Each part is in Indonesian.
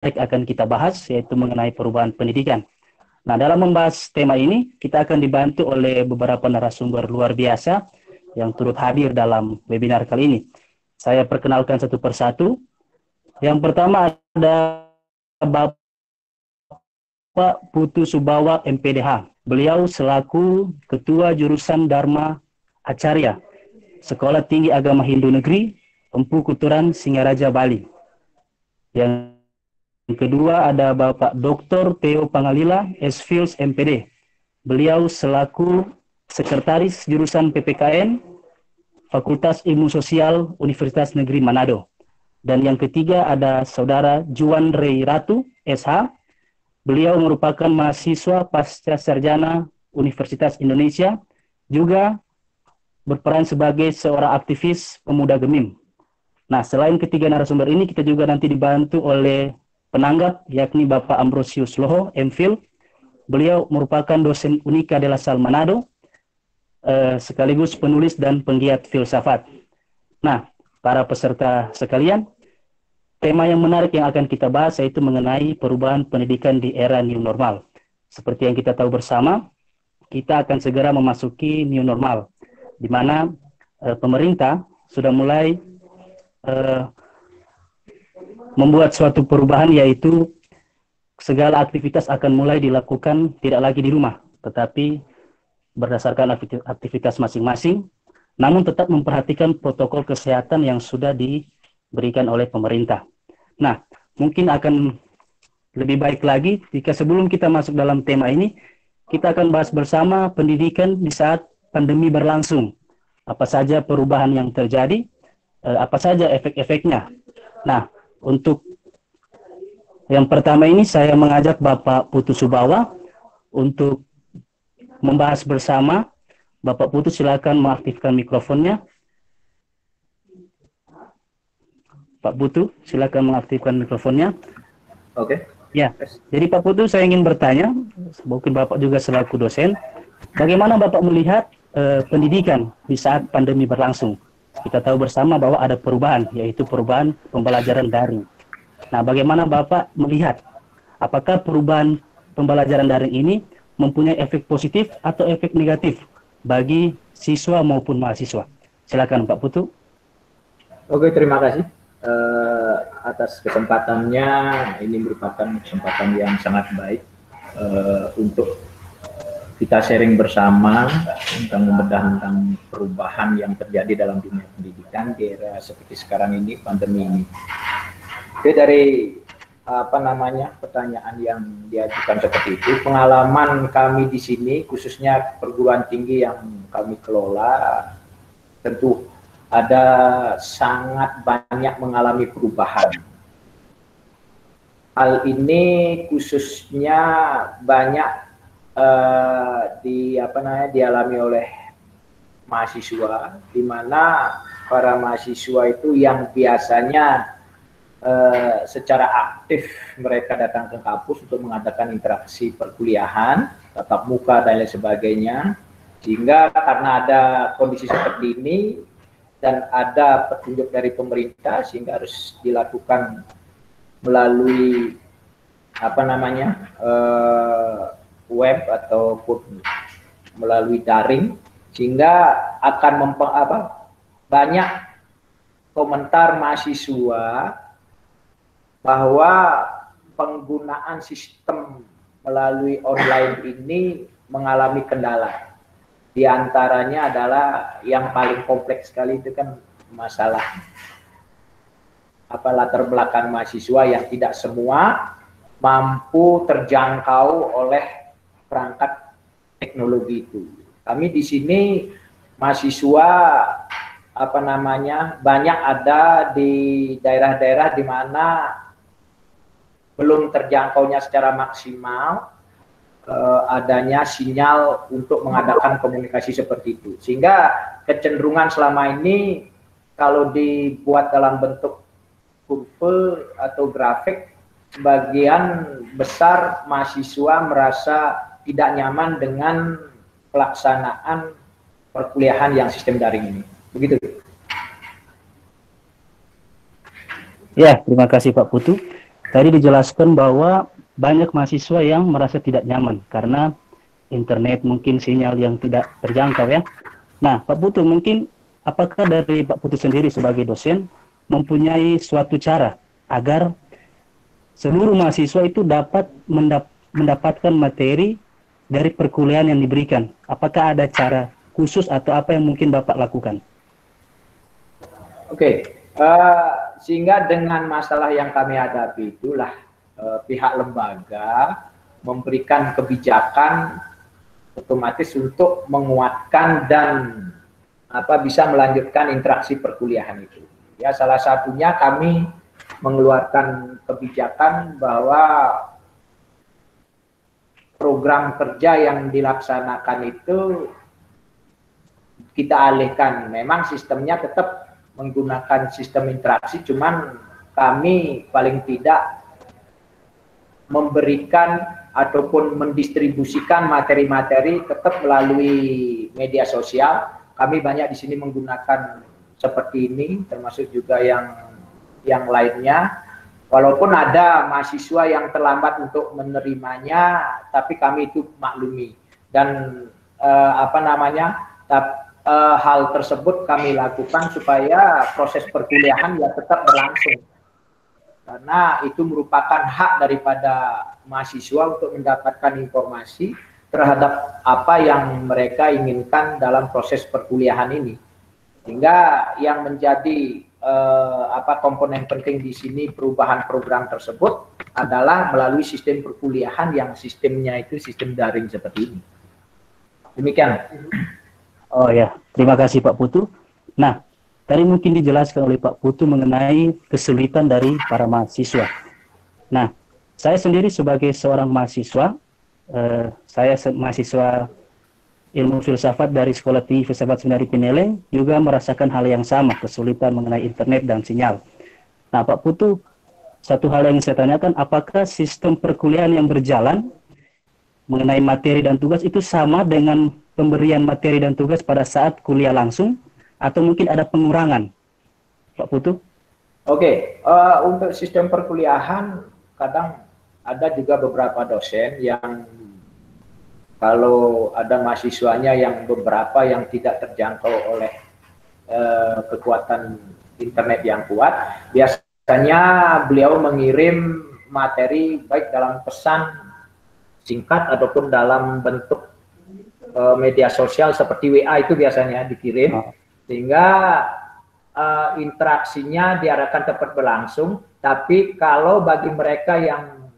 akan kita bahas, yaitu mengenai perubahan pendidikan. Nah, dalam membahas tema ini, kita akan dibantu oleh beberapa narasumber luar biasa yang turut hadir dalam webinar kali ini. Saya perkenalkan satu persatu. Yang pertama ada Bapak Putu Subawa MPDH. Beliau selaku Ketua Jurusan Dharma Acarya, Sekolah Tinggi Agama Hindu Negeri, Empu Kuturan, Singaraja, Bali. Yang kedua ada Bapak Dr. Theo Pangalila, S.Phils MPD. Beliau selaku Sekretaris Jurusan PPKN, Fakultas Ilmu Sosial, Universitas Negeri Manado. Dan yang ketiga ada Saudara Juan Rey Ratu, SH. Beliau merupakan mahasiswa pasca sarjana Universitas Indonesia, juga berperan sebagai seorang aktivis pemuda Gemim. Nah, selain ketiga narasumber ini, kita juga nanti dibantu oleh penanggap, yakni Bapak Ambrosius Loho, MPhil. Beliau merupakan dosen Unika de la Salle Manado, sekaligus penulis dan penggiat filsafat. Nah, para peserta sekalian, tema yang menarik yang akan kita bahas yaitu mengenai perubahan pendidikan di era new normal. Seperti yang kita tahu bersama, kita akan segera memasuki new normal, di mana pemerintah sudah mulai membuat suatu perubahan, yaitu segala aktivitas akan mulai dilakukan tidak lagi di rumah, tetapi berdasarkan aktivitas masing-masing, namun tetap memperhatikan protokol kesehatan yang sudah diberikan oleh pemerintah. Nah, mungkin akan lebih baik lagi jika sebelum kita masuk dalam tema ini, kita akan bahas bersama pendidikan di saat pandemi berlangsung. Apa saja perubahan yang terjadi, apa saja efek-efeknya. Nah, untuk yang pertama ini saya mengajak Bapak Putu Subawa untuk membahas bersama. Bapak Putu, silakan mengaktifkan mikrofonnya. Pak Putu, silakan mengaktifkan mikrofonnya. Oke. Ya, jadi Pak Putu, saya ingin bertanya, mungkin Bapak juga selaku dosen, bagaimana Bapak melihat pendidikan di saat pandemi berlangsung? Kita tahu bersama bahwa ada perubahan, yaitu perubahan pembelajaran daring. Nah, bagaimana Bapak melihat, apakah perubahan pembelajaran daring ini mempunyai efek positif atau efek negatif bagi siswa maupun mahasiswa? Silakan Pak Putu. Oke, terima kasih atas kesempatannya. Ini merupakan kesempatan yang sangat baik untuk kita sharing bersama tentang membedah tentang perubahan yang terjadi dalam dunia pendidikan di era seperti sekarang ini, pandemi ini. Oke, dari pertanyaan yang diajukan seperti itu, pengalaman kami di sini, khususnya perguruan tinggi yang kami kelola, tentu ada sangat banyak mengalami perubahan. Hal ini khususnya banyak dialami oleh mahasiswa, di mana para mahasiswa itu yang biasanya secara aktif mereka datang ke kampus untuk mengadakan interaksi perkuliahan, tatap muka dan lain sebagainya, sehingga karena ada kondisi seperti ini dan ada petunjuk dari pemerintah sehingga harus dilakukan melalui web ataupun melalui daring, sehingga akan banyak komentar mahasiswa bahwa penggunaan sistem melalui online ini mengalami kendala. Di antaranya adalah yang paling kompleks sekali itu kan masalah latar belakang mahasiswa yang tidak semua mampu terjangkau oleh perangkat teknologi itu. Kami di sini mahasiswa banyak ada di daerah-daerah di mana belum terjangkaunya secara maksimal adanya sinyal untuk mengadakan komunikasi seperti itu, sehingga kecenderungan selama ini kalau dibuat dalam bentuk kurve atau grafik, sebagian besar mahasiswa merasa tidak nyaman dengan pelaksanaan perkuliahan yang sistem daring ini. Begitu. Ya, terima kasih Pak Putu. Tadi dijelaskan bahwa banyak mahasiswa yang merasa tidak nyaman karena internet mungkin sinyal yang tidak terjangkau ya. Nah, Pak Putu, mungkin apakah dari Pak Putu sendiri sebagai dosen mempunyai suatu cara agar seluruh mahasiswa itu dapat mendapatkan materi dari perkuliahan yang diberikan? Apakah ada cara khusus atau apa yang mungkin Bapak lakukan? Oke, sehingga dengan masalah yang kami hadapi itulah pihak lembaga memberikan kebijakan otomatis untuk menguatkan dan bisa melanjutkan interaksi perkuliahan itu. Ya, salah satunya kami mengeluarkan kebijakan bahwa program kerja yang dilaksanakan itu kita alihkan. Memang sistemnya tetap menggunakan sistem interaksi, cuman kami paling tidak memberikan ataupun mendistribusikan materi-materi tetap melalui media sosial. Kami banyak di sini menggunakan seperti ini, termasuk juga yang lainnya. Walaupun ada mahasiswa yang terlambat untuk menerimanya, tapi kami itu maklumi. Dan hal tersebut kami lakukan supaya proses perkuliahan ya tetap berlangsung. Karena itu merupakan hak daripada mahasiswa untuk mendapatkan informasi terhadap apa yang mereka inginkan dalam proses perkuliahan ini. Sehingga yang menjadi komponen penting di sini perubahan program tersebut adalah melalui sistem perkuliahan yang sistemnya itu sistem daring seperti ini. Demikian. Oh ya, terima kasih Pak Putu. Nah, tadi mungkin dijelaskan oleh Pak Putu mengenai kesulitan dari para mahasiswa. Nah, saya sendiri sebagai seorang mahasiswa, saya mahasiswa ilmu filsafat dari Sekolah Tinggi Filsafat Sundari Pineleng juga merasakan hal yang sama, kesulitan mengenai internet dan sinyal. Nah, Pak Putu, satu hal yang saya tanyakan, apakah sistem perkuliahan yang berjalan mengenai materi dan tugas itu sama dengan pemberian materi dan tugas pada saat kuliah langsung, atau mungkin ada pengurangan, Pak Putu? Oke, untuk sistem perkuliahan kadang ada juga beberapa dosen yang kalau ada mahasiswanya yang beberapa yang tidak terjangkau oleh kekuatan internet yang kuat, biasanya beliau mengirim materi baik dalam pesan singkat ataupun dalam bentuk media sosial seperti WA itu biasanya dikirim, sehingga interaksinya diarahkan tetap berlangsung. Tapi kalau bagi mereka yang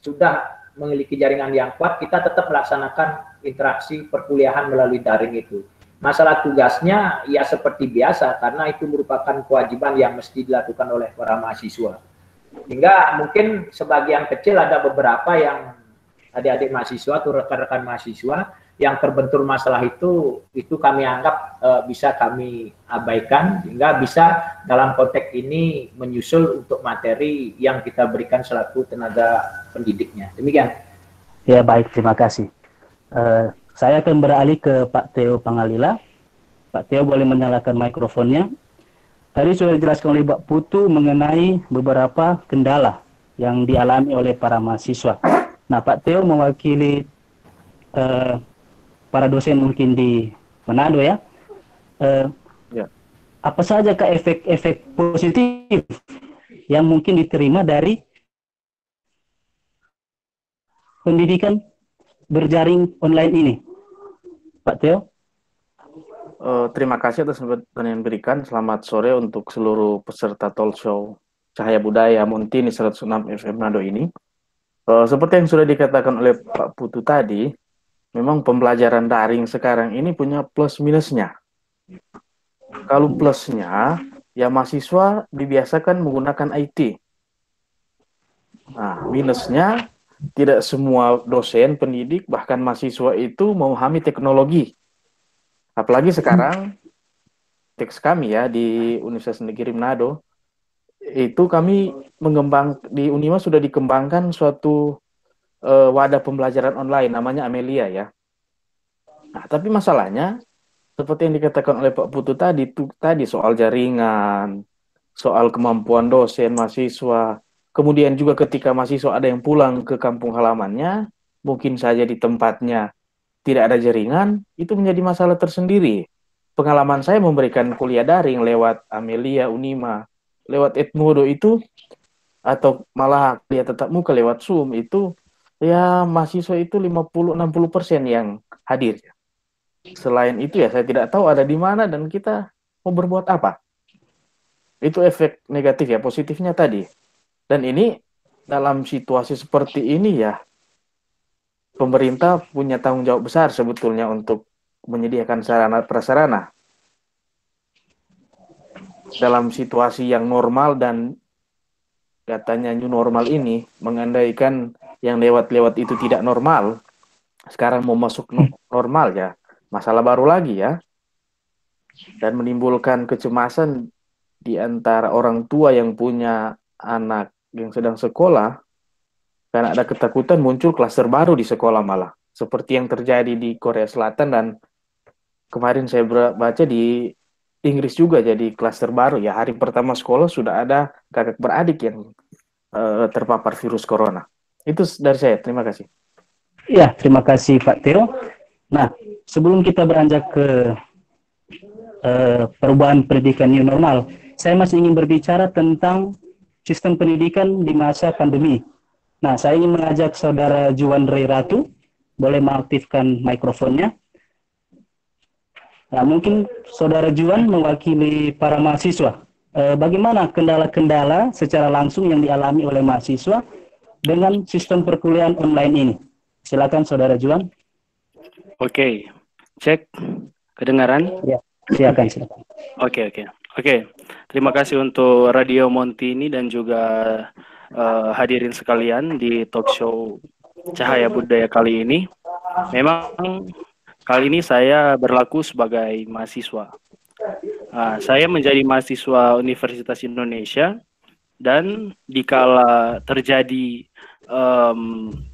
sudah memiliki jaringan yang kuat, kita tetap melaksanakan interaksi perkuliahan melalui daring itu. Masalah tugasnya ya seperti biasa, karena itu merupakan kewajiban yang mesti dilakukan oleh para mahasiswa. Hingga mungkin sebagian kecil ada beberapa yang adik-adik mahasiswa atau rekan-rekan mahasiswa yang terbentur masalah itu kami anggap bisa kami abaikan, hingga bisa dalam konteks ini menyusul untuk materi yang kita berikan selaku tenaga pendidiknya. Demikian. Ya, baik, terima kasih. Saya akan beralih ke Pak Theo Pangalila. Pak Theo boleh menyalakan mikrofonnya. Tadi sudah dijelaskan oleh Pak Putu mengenai beberapa kendala yang dialami oleh para mahasiswa. Nah, Pak Theo mewakili para dosen mungkin di Manado ya. Ya. Apa saja efek-efek positif yang mungkin diterima dari pendidikan berjaring online ini, Pak Theo? Terima kasih atas kesempatan yang diberikan. Selamat sore untuk seluruh peserta talk show Cahaya Budaya Montini 106 FM Manado ini. Seperti yang sudah dikatakan oleh Pak Putu tadi, memang pembelajaran daring sekarang ini punya plus minusnya. Kalau plusnya, ya mahasiswa dibiasakan menggunakan IT. Nah, minusnya, tidak semua dosen, pendidik, bahkan mahasiswa itu memahami teknologi. Apalagi sekarang, teks kami ya di Universitas Negeri Manado, itu kami di Unima sudah dikembangkan suatu wadah pembelajaran online, namanya Amelia ya. Nah, tapi masalahnya, seperti yang dikatakan oleh Pak Putu tadi soal jaringan, soal kemampuan dosen, mahasiswa, Kemudian juga ketika mahasiswa ada yang pulang ke kampung halamannya, mungkin saja di tempatnya tidak ada jaringan, itu menjadi masalah tersendiri. Pengalaman saya memberikan kuliah daring lewat Amelia, Unima, lewat Edmodo itu, atau malah kuliah tatap muka lewat Zoom itu, ya mahasiswa itu 50-60% yang hadir. Selain itu ya saya tidak tahu ada di mana dan kita mau berbuat apa. Itu efek negatif ya, positifnya tadi. Dan ini dalam situasi seperti ini ya, pemerintah punya tanggung jawab besar sebetulnya untuk menyediakan sarana prasarana. Dalam situasi yang normal dan katanya new normal ini, mengandaikan yang lewat-lewat itu tidak normal, sekarang mau masuk normal ya, masalah baru lagi ya. Dan menimbulkan kecemasan di antara orang tua yang punya anak yang sedang sekolah, karena ada ketakutan muncul klaster baru di sekolah malah. Seperti yang terjadi di Korea Selatan dan kemarin saya baca di Inggris juga jadi klaster baru ya. Hari pertama sekolah sudah ada kakak beradik yang terpapar virus corona. Itu dari saya, terima kasih. Ya, terima kasih Pak Theo. Nah, sebelum kita beranjak ke perubahan pendidikan new normal, saya masih ingin berbicara tentang sistem pendidikan di masa pandemi. Nah, saya ingin mengajak Saudara Juan Ray Ratu, boleh mengaktifkan mikrofonnya. Nah, mungkin Saudara Juan mewakili para mahasiswa. Bagaimana kendala-kendala secara langsung yang dialami oleh mahasiswa dengan sistem perkuliahan online ini? Silakan Saudara Juan. Oke, cek kedengaran? Ya, silakan. Oke. Terima kasih untuk Radio Monti ini dan juga hadirin sekalian di talk show Cahaya Budaya kali ini. Memang kali ini saya berlaku sebagai mahasiswa. Saya menjadi mahasiswa Universitas Indonesia dan dikala terjadi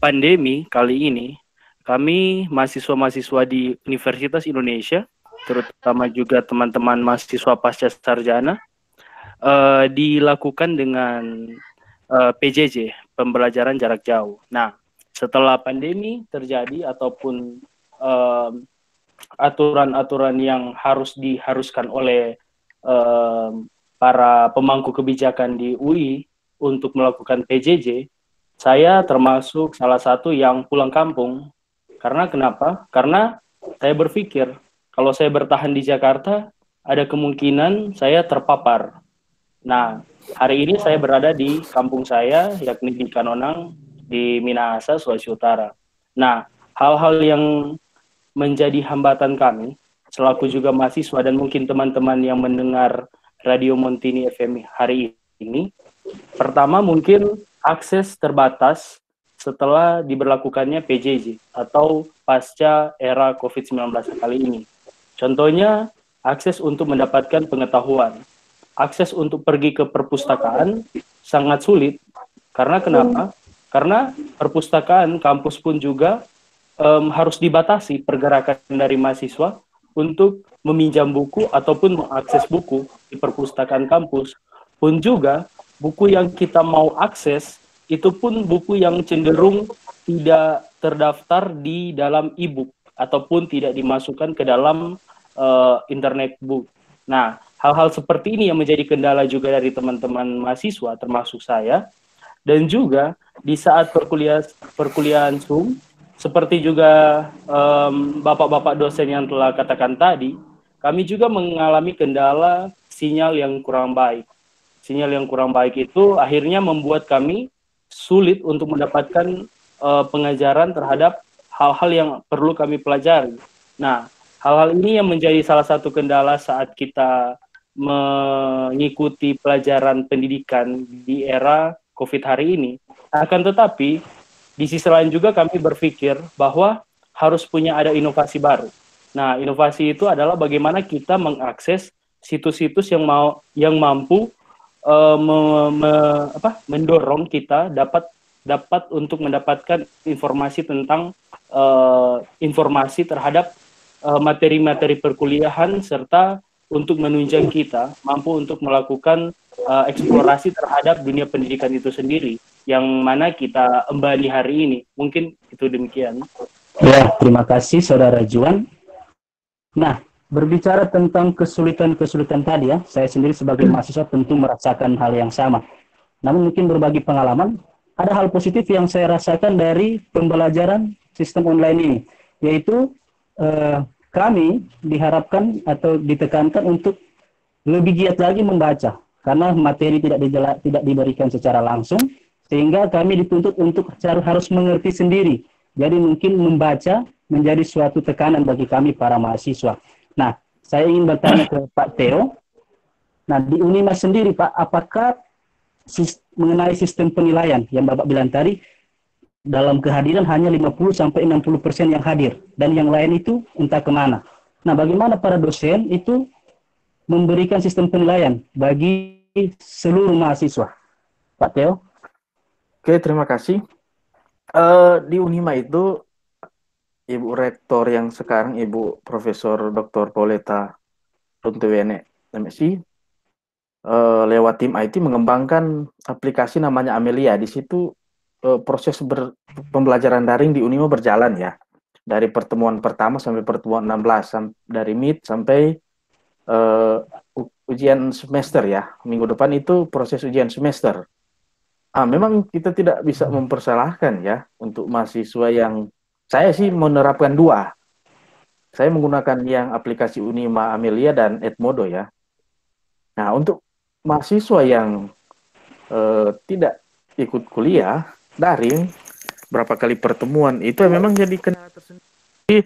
pandemi kali ini, kami mahasiswa-mahasiswa di Universitas Indonesia, terutama juga teman-teman mahasiswa pasca sarjana, dilakukan dengan PJJ, pembelajaran jarak jauh. Nah, setelah pandemi terjadi ataupun aturan-aturan yang diharuskan oleh para pemangku kebijakan di UI untuk melakukan PJJ, saya termasuk salah satu yang pulang kampung. Karena kenapa? Karena saya berpikir kalau saya bertahan di Jakarta, ada kemungkinan saya terpapar. Nah, hari ini saya berada di kampung saya, yakni di Kanonang, di Minahasa, Sulawesi Utara. Nah, hal-hal yang menjadi hambatan kami, selaku juga mahasiswa dan mungkin teman-teman yang mendengar Radio Montini FM hari ini, pertama mungkin akses terbatas setelah diberlakukannya PJJ atau pasca era COVID-19 kali ini. Contohnya, akses untuk mendapatkan pengetahuan. Akses untuk pergi ke perpustakaan sangat sulit. Karena kenapa? Karena perpustakaan kampus pun juga harus dibatasi pergerakan dari mahasiswa untuk meminjam buku ataupun mengakses buku di perpustakaan kampus. Pun juga, buku yang kita mau akses, itu pun buku yang cenderung tidak terdaftar di dalam e-book ataupun tidak dimasukkan ke dalam internet book. Nah, hal-hal seperti ini yang menjadi kendala juga dari teman-teman mahasiswa, termasuk saya. Dan juga di saat perkuliahan Zoom, seperti juga bapak-bapak dosen yang telah katakan tadi, kami juga mengalami kendala sinyal yang kurang baik. Sinyal yang kurang baik itu akhirnya membuat kami sulit untuk mendapatkan pengajaran terhadap hal-hal yang perlu kami pelajari. Nah, hal-hal ini yang menjadi salah satu kendala saat kita mengikuti pelajaran pendidikan di era COVID hari ini. Akan tetapi, di sisi lain juga kami berpikir bahwa harus ada inovasi baru. Nah, inovasi itu adalah bagaimana kita mengakses situs-situs yang mampu mendorong kita dapat untuk mendapatkan informasi tentang informasi terhadap materi-materi perkuliahan serta untuk menunjang kita mampu untuk melakukan eksplorasi terhadap dunia pendidikan itu sendiri, yang mana kita embani hari ini. Mungkin itu demikian. Ya, terima kasih Saudara Juan. Nah, berbicara tentang kesulitan-kesulitan tadi ya, saya sendiri sebagai mahasiswa tentu merasakan hal yang sama. Namun mungkin berbagi pengalaman, ada hal positif yang saya rasakan dari pembelajaran sistem online ini, yaitu kami diharapkan atau ditekankan untuk lebih giat lagi membaca, karena materi tidak diberikan secara langsung, sehingga kami dituntut untuk harus mengerti sendiri. Jadi mungkin membaca menjadi suatu tekanan bagi kami para mahasiswa. Nah, saya ingin bertanya ke Pak Theo. Nah, di Unima sendiri, Pak, apakah mengenai sistem penilaian yang Bapak bilang tadi, dalam kehadiran hanya 50-60% yang hadir, dan yang lain itu entah kemana. Nah, bagaimana para dosen itu memberikan sistem penilaian bagi seluruh mahasiswa? Pak Theo? Oke, terima kasih. Di Unima itu, Ibu Rektor yang sekarang, Ibu Profesor Dr. Pauleta Runtuwene, MSI, lewat tim IT mengembangkan aplikasi namanya Amelia. Di situ proses pembelajaran daring di Unima berjalan ya. Dari pertemuan pertama sampai pertemuan 16, dari Meet sampai ujian semester ya. Minggu depan itu proses ujian semester. Memang kita tidak bisa mempersalahkan ya untuk mahasiswa yang, saya sih menerapkan dua. Saya menggunakan yang aplikasi Unima Amelia dan Edmodo ya. Nah, untuk mahasiswa yang tidak ikut kuliah daring, berapa kali pertemuan itu memang jadi kendala tersendiri.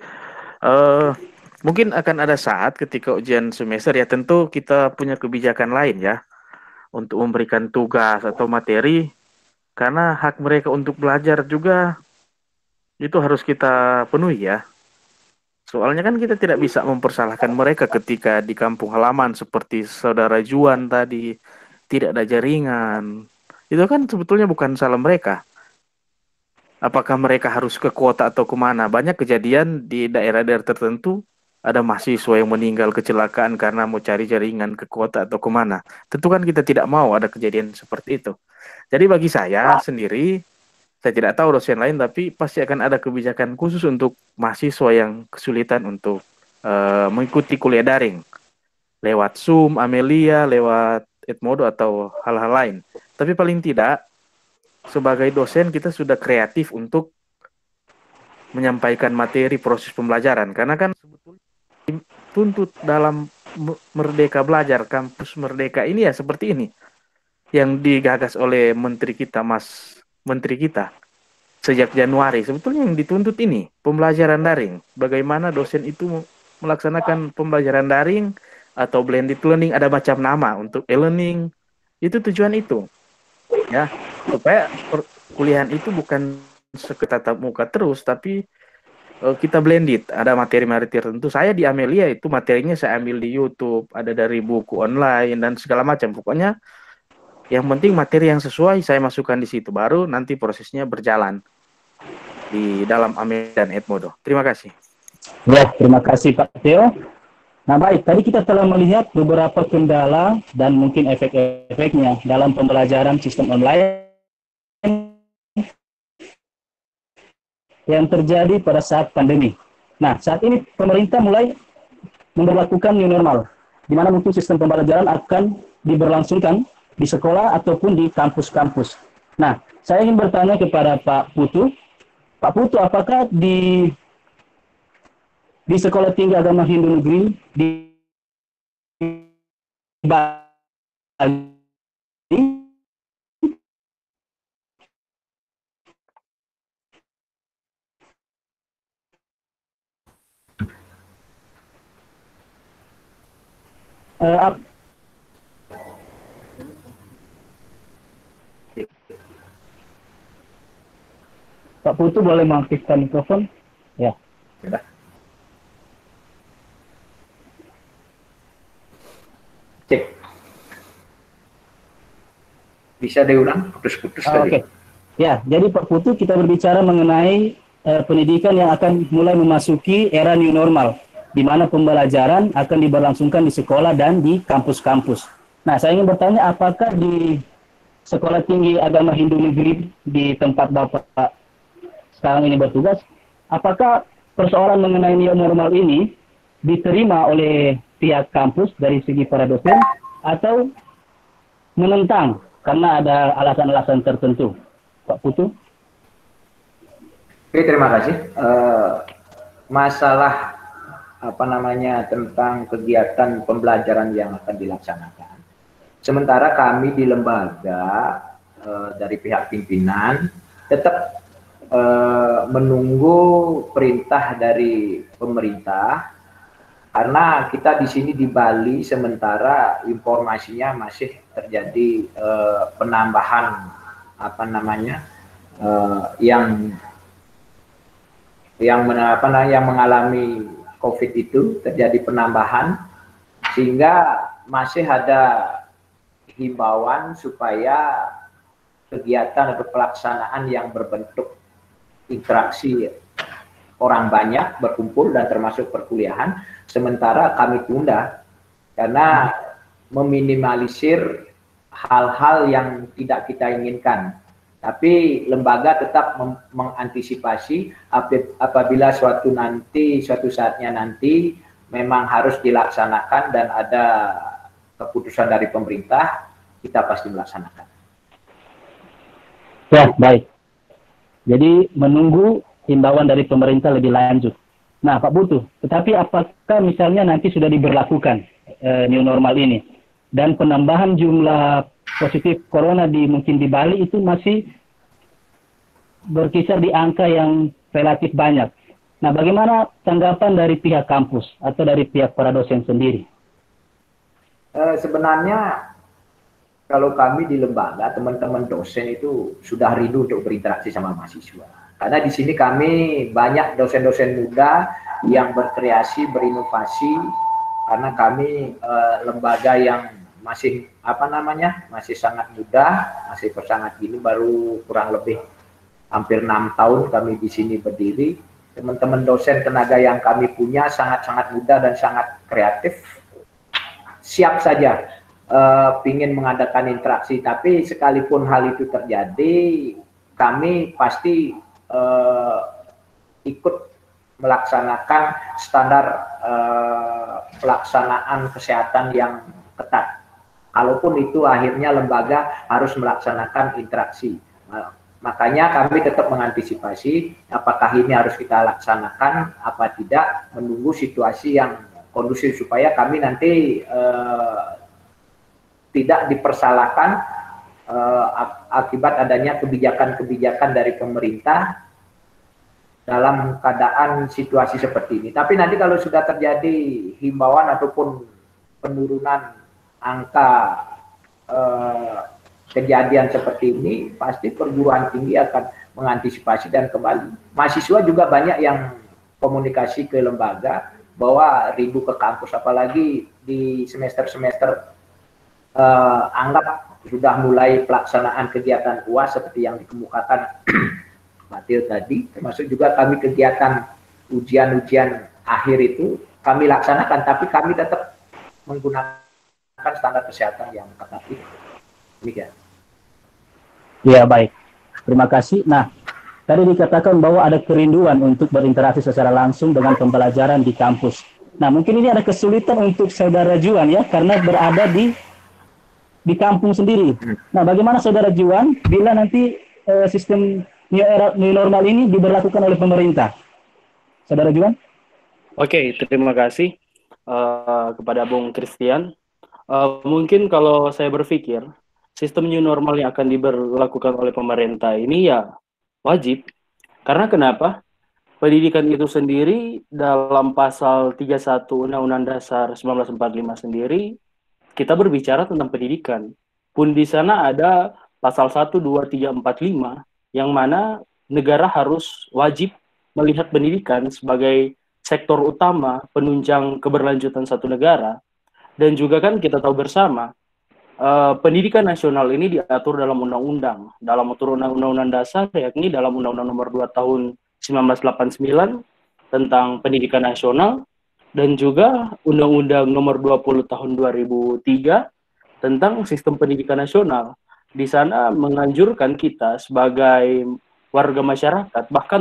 Mungkin akan ada saat ketika ujian semester ya, tentu kita punya kebijakan lain ya untuk memberikan tugas atau materi, karena hak mereka untuk belajar juga itu harus kita penuhi ya. Soalnya kan kita tidak bisa mempersalahkan mereka ketika di kampung halaman seperti Saudara Juan tadi tidak ada jaringan. Itu kan sebetulnya bukan salah mereka. Apakah mereka harus ke kota atau kemana? Banyak kejadian di daerah-daerah tertentu ada mahasiswa yang meninggal kecelakaan karena mau cari jaringan ke kota atau kemana. Tentu kan kita tidak mau ada kejadian seperti itu. Jadi bagi saya sendiri, saya tidak tahu dosen lain, tapi pasti akan ada kebijakan khusus untuk mahasiswa yang kesulitan untuk mengikuti kuliah daring. Lewat Zoom, Amelia, lewat Edmodo atau hal-hal lain. Tapi paling tidak, sebagai dosen kita sudah kreatif untuk menyampaikan materi proses pembelajaran. Karena kan sebetulnya tuntut dalam Merdeka Belajar, kampus Merdeka ini ya seperti ini. Yang digagas oleh Menteri kita, Menteri kita, sejak Januari. Sebetulnya yang dituntut ini, pembelajaran daring. Bagaimana dosen itu melaksanakan pembelajaran daring atau blended learning, ada macam nama untuk e-learning. Itu tujuan itu. Ya, supaya kuliahan itu bukan seketatap muka terus, tapi kita blended. Ada materi-materi tertentu. Saya di Amelia itu materinya saya ambil di YouTube, ada dari buku online dan segala macam. Pokoknya yang penting materi yang sesuai saya masukkan di situ, baru nanti prosesnya berjalan di dalam Amelia dan Edmodo. Terima kasih. Ya, terima kasih Pak Theo. Nah baik, tadi kita telah melihat beberapa kendala dan mungkin efek-efeknya dalam pembelajaran sistem online yang terjadi pada saat pandemi. Nah, saat ini pemerintah mulai memberlakukan new normal, di mana mungkin sistem pembelajaran akan diberlangsungkan di sekolah ataupun di kampus-kampus. Nah, saya ingin bertanya kepada Pak Putu. Pak Putu, apakah di Sekolah Tinggi Agama Hindu Negeri di Bali Pak Putu boleh mengaktifkan mikrofon? Ya. Sudah. Cek. Bisa diulang? Putus-putus tadi. Oke. Ya, jadi Pak Putu, kita berbicara mengenai pendidikan yang akan mulai memasuki era new normal, di mana pembelajaran akan diberlangsungkan di sekolah dan di kampus-kampus. Nah, saya ingin bertanya, apakah di Sekolah Tinggi Agama Hindu Negeri di tempat Bapak sekarang ini bertugas, apakah persoalan mengenai new normal ini diterima oleh pihak kampus dari segi para dosen atau menentang karena ada alasan-alasan tertentu? Pak Putu? Oke, terima kasih. Masalah tentang kegiatan pembelajaran yang akan dilaksanakan. Sementara kami di lembaga dari pihak pimpinan tetap menunggu perintah dari pemerintah, karena kita di sini di Bali sementara informasinya masih terjadi penambahan yang mengalami COVID itu terjadi penambahan, sehingga masih ada himbauan supaya kegiatan atau pelaksanaan yang berbentuk interaksi orang banyak berkumpul dan termasuk perkuliahan sementara kami tunda karena meminimalisir hal-hal yang tidak kita inginkan. Tapi lembaga tetap mengantisipasi apabila suatu saatnya nanti memang harus dilaksanakan dan ada keputusan dari pemerintah, kita pasti melaksanakan. Ya, baik. Jadi menunggu himbauan dari pemerintah lebih lanjut. Nah, Pak Putu, tetapi apakah misalnya nanti sudah diberlakukan new normal ini dan penambahan jumlah positif corona mungkin di Bali itu masih berkisar di angka yang relatif banyak. Nah, bagaimana tanggapan dari pihak kampus atau dari pihak para dosen sendiri? Sebenarnya kalau kami di lembaga, teman-teman dosen itu sudah rindu untuk berinteraksi sama mahasiswa. Karena di sini kami banyak dosen-dosen muda yang berkreasi, berinovasi, karena kami lembaga yang masih masih sangat muda, masih sangat gini, baru kurang lebih hampir 6 tahun kami di sini berdiri. Teman-teman dosen tenaga yang kami punya sangat-sangat muda dan sangat kreatif, siap saja ingin mengadakan interaksi. Tapi sekalipun hal itu terjadi, kami pasti ikut melaksanakan standar pelaksanaan kesehatan yang ketat. Kalaupun itu akhirnya lembaga harus melaksanakan interaksi. Makanya kami tetap mengantisipasi apakah ini harus kita laksanakan apa tidak, menunggu situasi yang kondusif supaya kami nanti tidak dipersalahkan akibat adanya kebijakan-kebijakan dari pemerintah dalam keadaan situasi seperti ini. Tapi nanti kalau sudah terjadi himbauan ataupun penurunan angka kejadian seperti ini, pasti perguruan tinggi akan mengantisipasi dan kembali. Mahasiswa juga banyak yang komunikasi ke lembaga bahwa rindu ke kampus, apalagi di semester-semester anggap sudah mulai pelaksanaan kegiatan UAS seperti yang dikemukakan Pak Tio tadi, termasuk juga kami kegiatan ujian-ujian akhir itu kami laksanakan, tapi kami tetap menggunakan standar kesehatan yang ketat itu. Demikian. Ya, baik. Terima kasih. Nah, tadi dikatakan bahwa ada kerinduan untuk berinteraksi secara langsung dengan pembelajaran di kampus. Nah, mungkin ini ada kesulitan untuk Saudara Juan ya, karena berada di kampung sendiri. Nah, bagaimana Saudara Juan bila nanti sistem new normal ini diberlakukan oleh pemerintah? Saudara Juan? Oke, terima kasih kepada Bung Christian. Mungkin kalau saya berpikir, sistem new normal yang akan diberlakukan oleh pemerintah ini ya wajib. Karena kenapa? Pendidikan itu sendiri dalam pasal 31 Undang-Undang Dasar 1945 sendiri, kita berbicara tentang pendidikan. Pun di sana ada pasal 1, 2, 3, 4, 5, yang mana negara harus wajib melihat pendidikan sebagai sektor utama penunjang keberlanjutan satu negara. Dan juga kan kita tahu bersama, pendidikan nasional ini diatur dalam undang-undang, dalam undang-undang dasar, yakni dalam Undang-Undang Nomor 2 Tahun 1989 tentang pendidikan nasional, dan juga Undang-Undang Nomor 20 Tahun 2003 tentang sistem pendidikan nasional. Di sana menganjurkan kita sebagai warga masyarakat, bahkan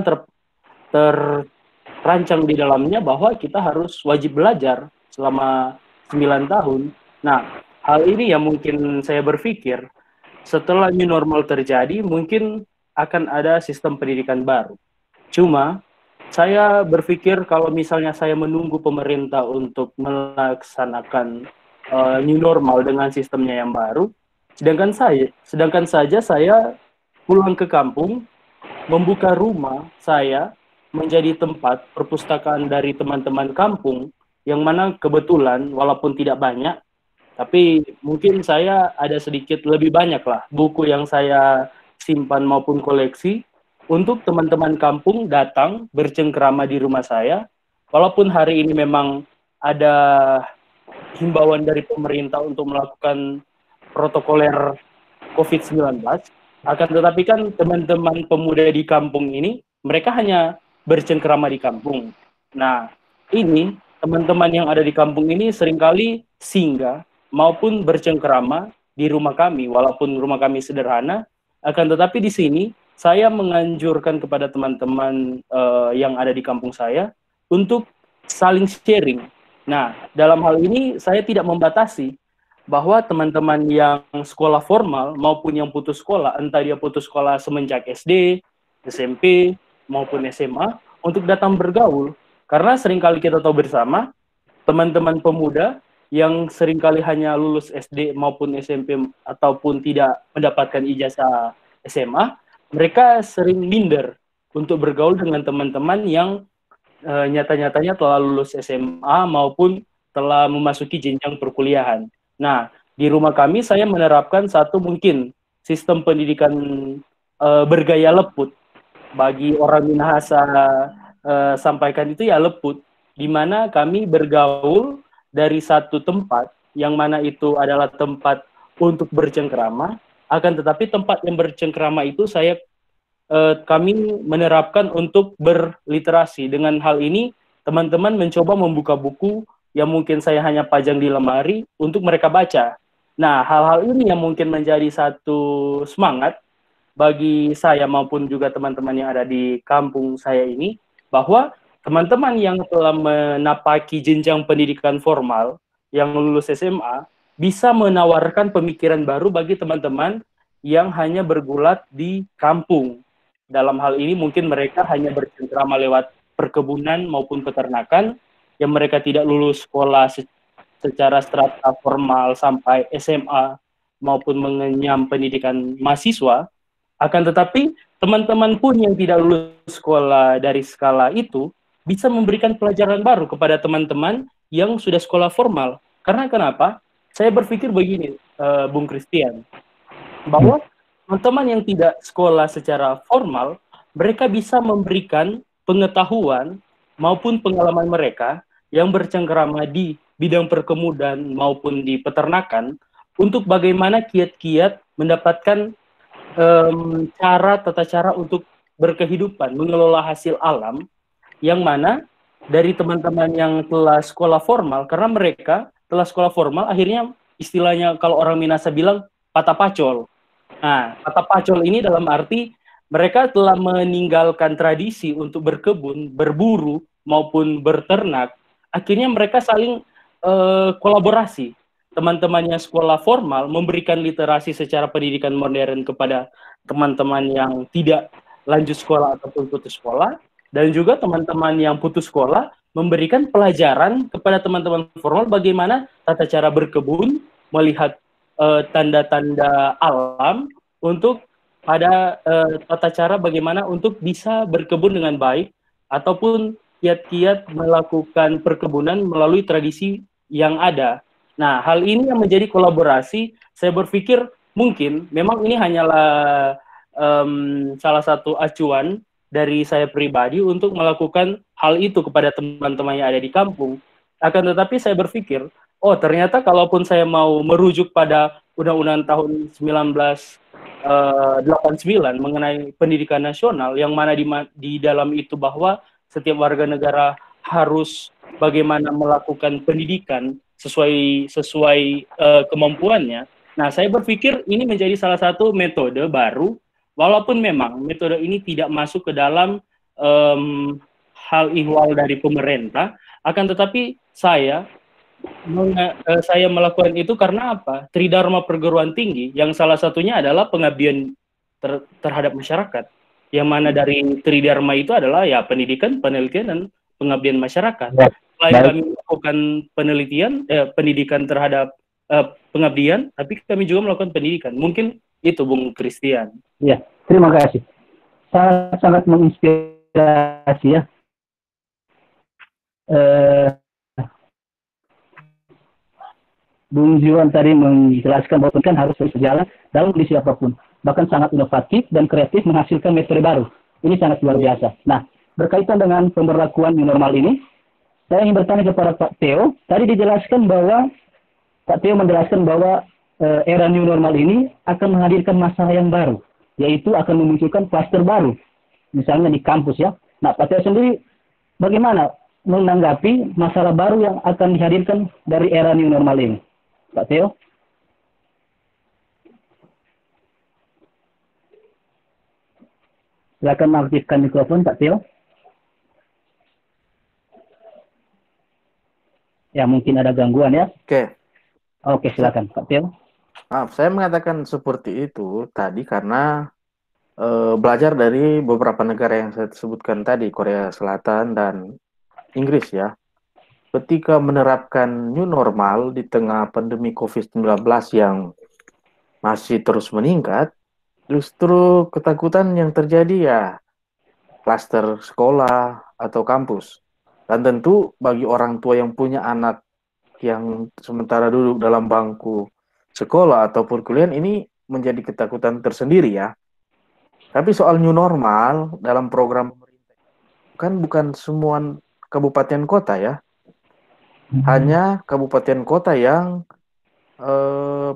terancang di dalamnya bahwa kita harus wajib belajar selama 9 tahun. Nah, hal ini yang mungkin saya berpikir, setelah new normal terjadi, mungkin akan ada sistem pendidikan baru. Cuma, saya berpikir kalau misalnya saya menunggu pemerintah untuk melaksanakan new normal dengan sistemnya yang baru, sedangkan saja saya pulang ke kampung, membuka rumah saya menjadi tempat perpustakaan dari teman-teman kampung, yang mana kebetulan walaupun tidak banyak, tapi mungkin saya ada sedikit lebih banyak lah buku yang saya simpan maupun koleksi untuk teman-teman kampung datang bercengkrama di rumah saya. Walaupun hari ini memang ada himbauan dari pemerintah untuk melakukan protokoler COVID-19, akan tetapi kan teman-teman pemuda di kampung ini, mereka hanya bercengkrama di kampung. Nah, ini teman-teman yang ada di kampung ini seringkali singgah maupun bercengkrama di rumah kami, walaupun rumah kami sederhana, akan tetapi di sini saya menganjurkan kepada teman-teman yang ada di kampung saya untuk saling sharing. Nah, dalam hal ini saya tidak membatasi bahwa teman-teman yang sekolah formal maupun yang putus sekolah, entah dia putus sekolah semenjak SD, SMP, maupun SMA, untuk datang bergaul. Karena seringkali kita tahu bersama, teman-teman pemuda yang seringkali hanya lulus SD maupun SMP ataupun tidak mendapatkan ijazah SMA, mereka sering minder untuk bergaul dengan teman-teman yang nyata-nyatanya telah lulus SMA maupun telah memasuki jenjang perkuliahan. Nah, di rumah kami saya menerapkan satu mungkin sistem pendidikan bergaya leput. Bagi orang Minahasa sampaikan itu ya leput, di mana kami bergaul dari satu tempat yang mana itu adalah tempat untuk bercengkrama, akan tetapi tempat yang bercengkrama itu kami menerapkan untuk berliterasi. Dengan hal ini teman-teman mencoba membuka buku yang mungkin saya hanya pajang di lemari untuk mereka baca. Nah, hal-hal ini yang mungkin menjadi satu semangat bagi saya maupun juga teman-teman yang ada di kampung saya ini, bahwa teman-teman yang telah menapaki jenjang pendidikan formal, yang lulus SMA, bisa menawarkan pemikiran baru bagi teman-teman yang hanya bergulat di kampung. Dalam hal ini mungkin mereka hanya bercengkrama lewat perkebunan maupun peternakan, yang mereka tidak lulus sekolah secara strata formal sampai SMA maupun mengenyam pendidikan mahasiswa. Akan tetapi teman-teman pun yang tidak lulus sekolah dari skala itu bisa memberikan pelajaran baru kepada teman-teman yang sudah sekolah formal. Karena kenapa? Saya berpikir begini, Bung Christian, bahwa teman-teman yang tidak sekolah secara formal, mereka bisa memberikan pengetahuan maupun pengalaman mereka yang bercengkrama di bidang perkebunan maupun di peternakan untuk bagaimana kiat-kiat mendapatkan tata cara untuk berkehidupan, mengelola hasil alam, yang mana dari teman-teman yang telah sekolah formal, karena mereka telah sekolah formal, akhirnya istilahnya kalau orang Minahasa bilang patah pacol. Nah, patah pacol ini dalam arti mereka telah meninggalkan tradisi untuk berkebun, berburu, maupun berternak. Akhirnya mereka saling kolaborasi. Teman-teman yang sekolah formal memberikan literasi secara pendidikan modern kepada teman-teman yang tidak lanjut sekolah ataupun putus sekolah, dan juga teman-teman yang putus sekolah memberikan pelajaran kepada teman-teman formal bagaimana tata cara berkebun, melihat tanda-tanda alam, untuk pada tata cara bagaimana untuk bisa berkebun dengan baik, ataupun kiat-kiat melakukan perkebunan melalui tradisi yang ada. Nah, hal ini yang menjadi kolaborasi, saya berpikir mungkin memang ini hanyalah salah satu acuan dari saya pribadi untuk melakukan hal itu kepada teman-teman yang ada di kampung. Akan tetapi saya berpikir, oh ternyata kalaupun saya mau merujuk pada Undang-Undang tahun 1989 mengenai pendidikan nasional, yang mana di dalam itu bahwa setiap warga negara harus bagaimana melakukan pendidikan sesuai kemampuannya. Nah, saya berpikir ini menjadi salah satu metode baru, walaupun memang metode ini tidak masuk ke dalam hal ihwal dari pemerintah, akan tetapi saya melakukan itu karena apa? Tridharma perguruan tinggi yang salah satunya adalah pengabdian terhadap masyarakat. Yang mana dari Tridharma itu adalah ya pendidikan, penelitian, dan pengabdian masyarakat. Selain kami melakukan pendidikan terhadap pengabdian, tapi kami juga melakukan pendidikan. Mungkin itu, Bung Christian. Ya, terima kasih. Sangat menginspirasi ya. Bung Ziwan tadi menjelaskan bahwa pendidikan harus terus berjalan dalam kondisi apapun. Bahkan sangat inovatif dan kreatif menghasilkan metode baru. Ini sangat luar biasa. Nah, berkaitan dengan pemberlakuan new normal ini, saya ingin bertanya kepada Pak Theo. Tadi dijelaskan bahwa Pak Theo menjelaskan bahwa era new normal ini akan menghadirkan masalah yang baru, yaitu akan memunculkan klaster baru, misalnya di kampus ya. Nah, Pak Theo sendiri bagaimana menanggapi masalah baru yang akan dihadirkan dari era new normal ini, Pak Theo? Silakan mengaktifkan mikrofon, Pak Theo. Ya, mungkin ada gangguan ya. Oke, silakan, Pak Theo. Maaf, saya mengatakan seperti itu tadi karena belajar dari beberapa negara yang saya sebutkan tadi, Korea Selatan dan Inggris ya. Ketika menerapkan new normal di tengah pandemi COVID-19 yang masih terus meningkat, justru ketakutan yang terjadi ya klaster sekolah atau kampus. Dan tentu bagi orang tua yang punya anak yang sementara duduk dalam bangku sekolah ataupun kuliah, ini menjadi ketakutan tersendiri ya. Tapi soal new normal dalam program pemerintah kan bukan semua kabupaten kota ya. Hanya kabupaten kota yang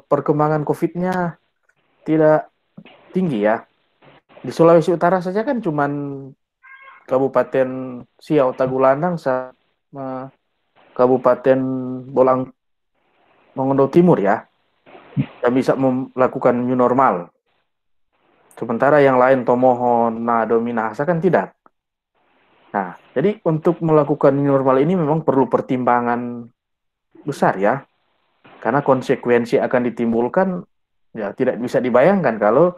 perkembangan COVID-nya tidak tinggi ya. Di Sulawesi Utara saja kan cuman Kabupaten Siau Tagulandang sama Kabupaten Bolang Mongondo Timur ya, yang bisa melakukan new normal. Sementara yang lain Tomohon, Manado, Minahasa kan tidak. Nah, jadi untuk melakukan new normal ini memang perlu pertimbangan besar ya. Karena konsekuensi akan ditimbulkan ya tidak bisa dibayangkan kalau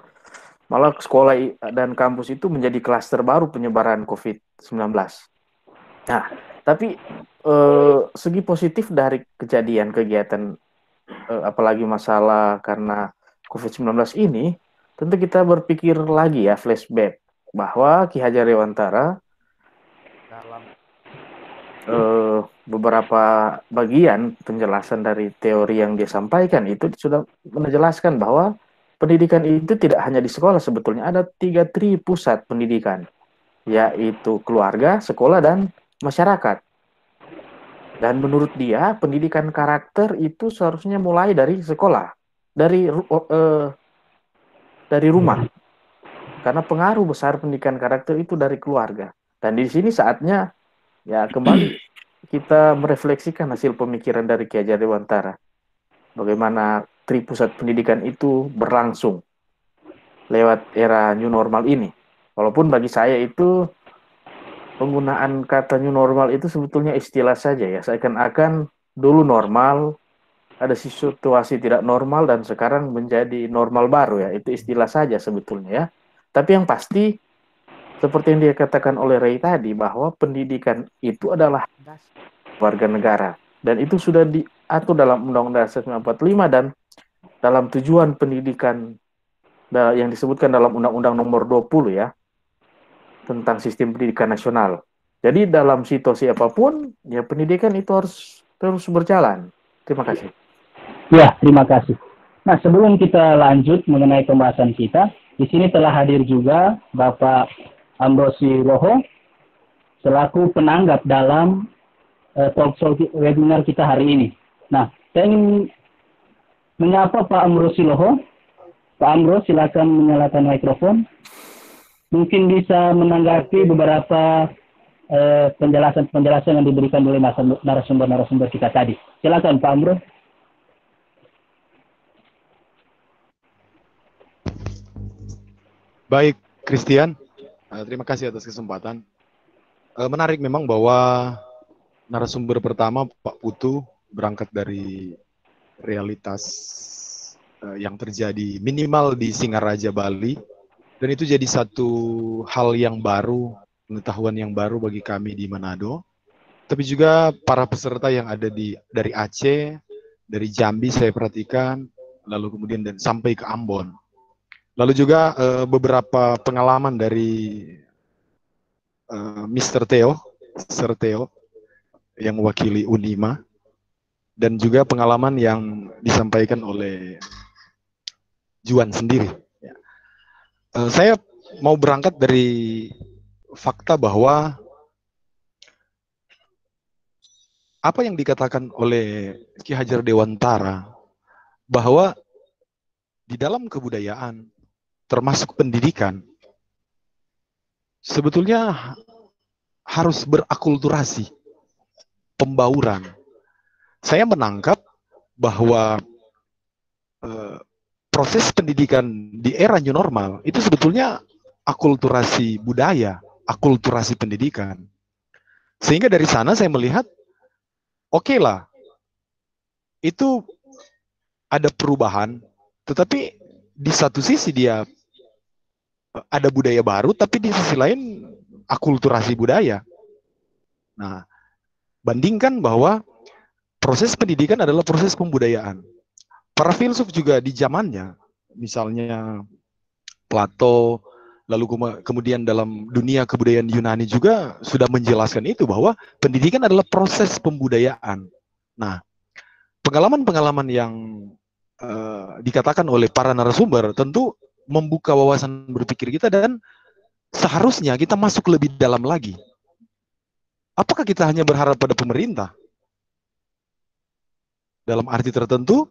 malah sekolah dan kampus itu menjadi klaster baru penyebaran COVID-19. Nah, tapi segi positif dari kejadian kegiatan apalagi masalah karena COVID-19 ini, tentu kita berpikir lagi ya, flashback, bahwa Ki Hajar Dewantara dalam beberapa bagian penjelasan dari teori yang dia sampaikan itu sudah menjelaskan bahwa pendidikan itu tidak hanya di sekolah, sebetulnya ada 3 tri pusat pendidikan, yaitu keluarga, sekolah, dan masyarakat. Dan menurut dia, pendidikan karakter itu seharusnya mulai dari sekolah, dari rumah. Karena pengaruh besar pendidikan karakter itu dari keluarga. Dan di sini saatnya ya kembali kita merefleksikan hasil pemikiran dari Ki Hajar Dewantara. Bagaimana tri pusat pendidikan itu berlangsung lewat era new normal ini. Walaupun bagi saya itu penggunaan kata new normal itu sebetulnya istilah saja ya. Seakan-akan dulu normal, ada situasi tidak normal, dan sekarang menjadi normal baru ya. Itu istilah saja sebetulnya ya. Tapi yang pasti, seperti yang dikatakan oleh Ray tadi, bahwa pendidikan itu adalah warga negara. Dan itu sudah diatur dalam Undang-Undang Dasar 1945 dan dalam tujuan pendidikan yang disebutkan dalam Undang-Undang Nomor 20 ya, tentang sistem pendidikan nasional. Jadi dalam situasi apapun, ya pendidikan itu harus terus berjalan. Terima kasih. Ya, terima kasih. Nah, sebelum kita lanjut mengenai pembahasan kita, di sini telah hadir juga Bapak Ambrosi Loho selaku penanggap dalam talkshow webinar kita hari ini. Nah, saya ingin menyapa Pak Ambrosi Loho. Pak Ambros, silakan menyalakan mikrofon. Mungkin bisa menanggapi beberapa penjelasan-penjelasan yang diberikan oleh narasumber-narasumber kita tadi. Silakan Pak Amro. Baik, Christian. Terima kasih atas kesempatan. Menarik memang bahwa narasumber pertama, Pak Putu, berangkat dari realitas yang terjadi minimal di Singaraja, Bali. Dan itu jadi satu hal yang baru, pengetahuan yang baru bagi kami di Manado. Tapi juga para peserta yang ada dari Aceh, dari Jambi saya perhatikan, lalu kemudian dan sampai ke Ambon. Lalu juga beberapa pengalaman dari Mr. Theo, Sir Theo, yang mewakili Unima, dan juga pengalaman yang disampaikan oleh Juan sendiri. Saya mau berangkat dari fakta bahwa apa yang dikatakan oleh Ki Hajar Dewantara, bahwa di dalam kebudayaan, termasuk pendidikan, sebetulnya harus berakulturasi, pembauran. Saya menangkap bahwa proses pendidikan di era new normal itu sebetulnya akulturasi budaya, akulturasi pendidikan. Sehingga dari sana saya melihat, oke lah, itu ada perubahan, tetapi di satu sisi dia ada budaya baru, tapi di sisi lain akulturasi budaya. Nah, bandingkan bahwa proses pendidikan adalah proses pembudayaan. Para filsuf juga di zamannya, misalnya Plato, lalu kemudian dalam dunia kebudayaan Yunani juga sudah menjelaskan itu, bahwa pendidikan adalah proses pembudayaan. Nah, pengalaman-pengalaman yang dikatakan oleh para narasumber tentu membuka wawasan berpikir kita, dan seharusnya kita masuk lebih dalam lagi. Apakah kita hanya berharap pada pemerintah? Dalam arti tertentu,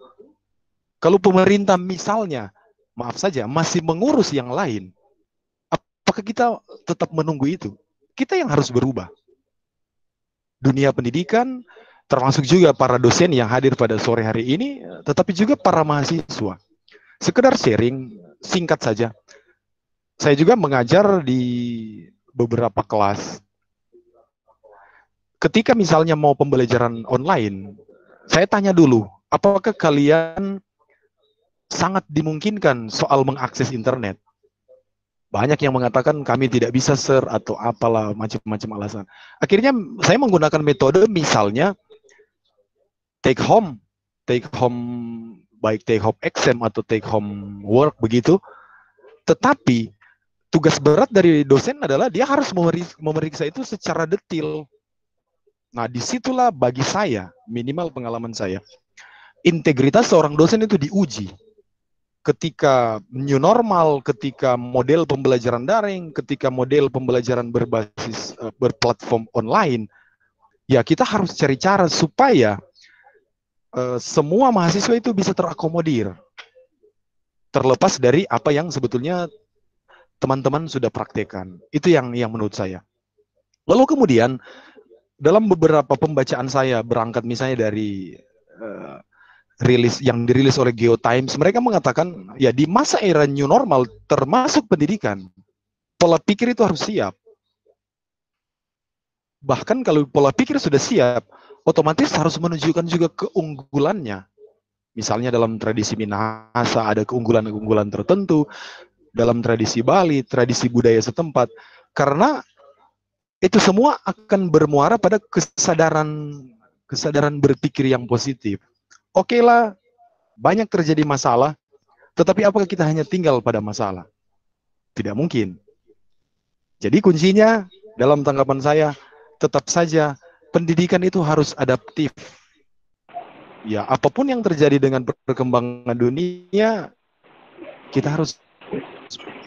kalau pemerintah misalnya, maaf saja, masih mengurus yang lain, apakah kita tetap menunggu itu? Kita yang harus berubah. Dunia pendidikan, termasuk juga para dosen yang hadir pada sore hari ini, tetapi juga para mahasiswa. Sekedar sharing, singkat saja. Saya juga mengajar di beberapa kelas. Ketika misalnya mau pembelajaran online, saya tanya dulu, apakah kalian sangat dimungkinkan soal mengakses internet? Banyak yang mengatakan kami tidak bisa, sir, atau apalah, macam-macam alasan. Akhirnya saya menggunakan metode misalnya take home, baik take home exam atau take home work begitu. Tetapi tugas berat dari dosen adalah dia harus memeriksa itu secara detail. Nah, disitulah bagi saya, minimal pengalaman saya, integritas seorang dosen itu diuji. Ketika new normal, ketika model pembelajaran daring, ketika model pembelajaran berbasis berplatform online, ya kita harus cari cara supaya semua mahasiswa itu bisa terakomodir, terlepas dari apa yang sebetulnya teman-teman sudah praktekkan. Itu yang menurut saya. Lalu kemudian dalam beberapa pembacaan saya berangkat misalnya dari rilis yang dirilis oleh GeoTimes, mereka mengatakan ya di masa era new normal termasuk pendidikan, pola pikir itu harus siap. Bahkan kalau pola pikir sudah siap, otomatis harus menunjukkan juga keunggulannya. Misalnya dalam tradisi Minahasa ada keunggulan-keunggulan tertentu, dalam tradisi Bali, tradisi budaya setempat, karena itu semua akan bermuara pada kesadaran berpikir yang positif. Oke lah, banyak terjadi masalah, tetapi apakah kita hanya tinggal pada masalah? Tidak mungkin. Jadi kuncinya dalam tanggapan saya, tetap saja pendidikan itu harus adaptif. Ya, apapun yang terjadi dengan perkembangan dunia, kita harus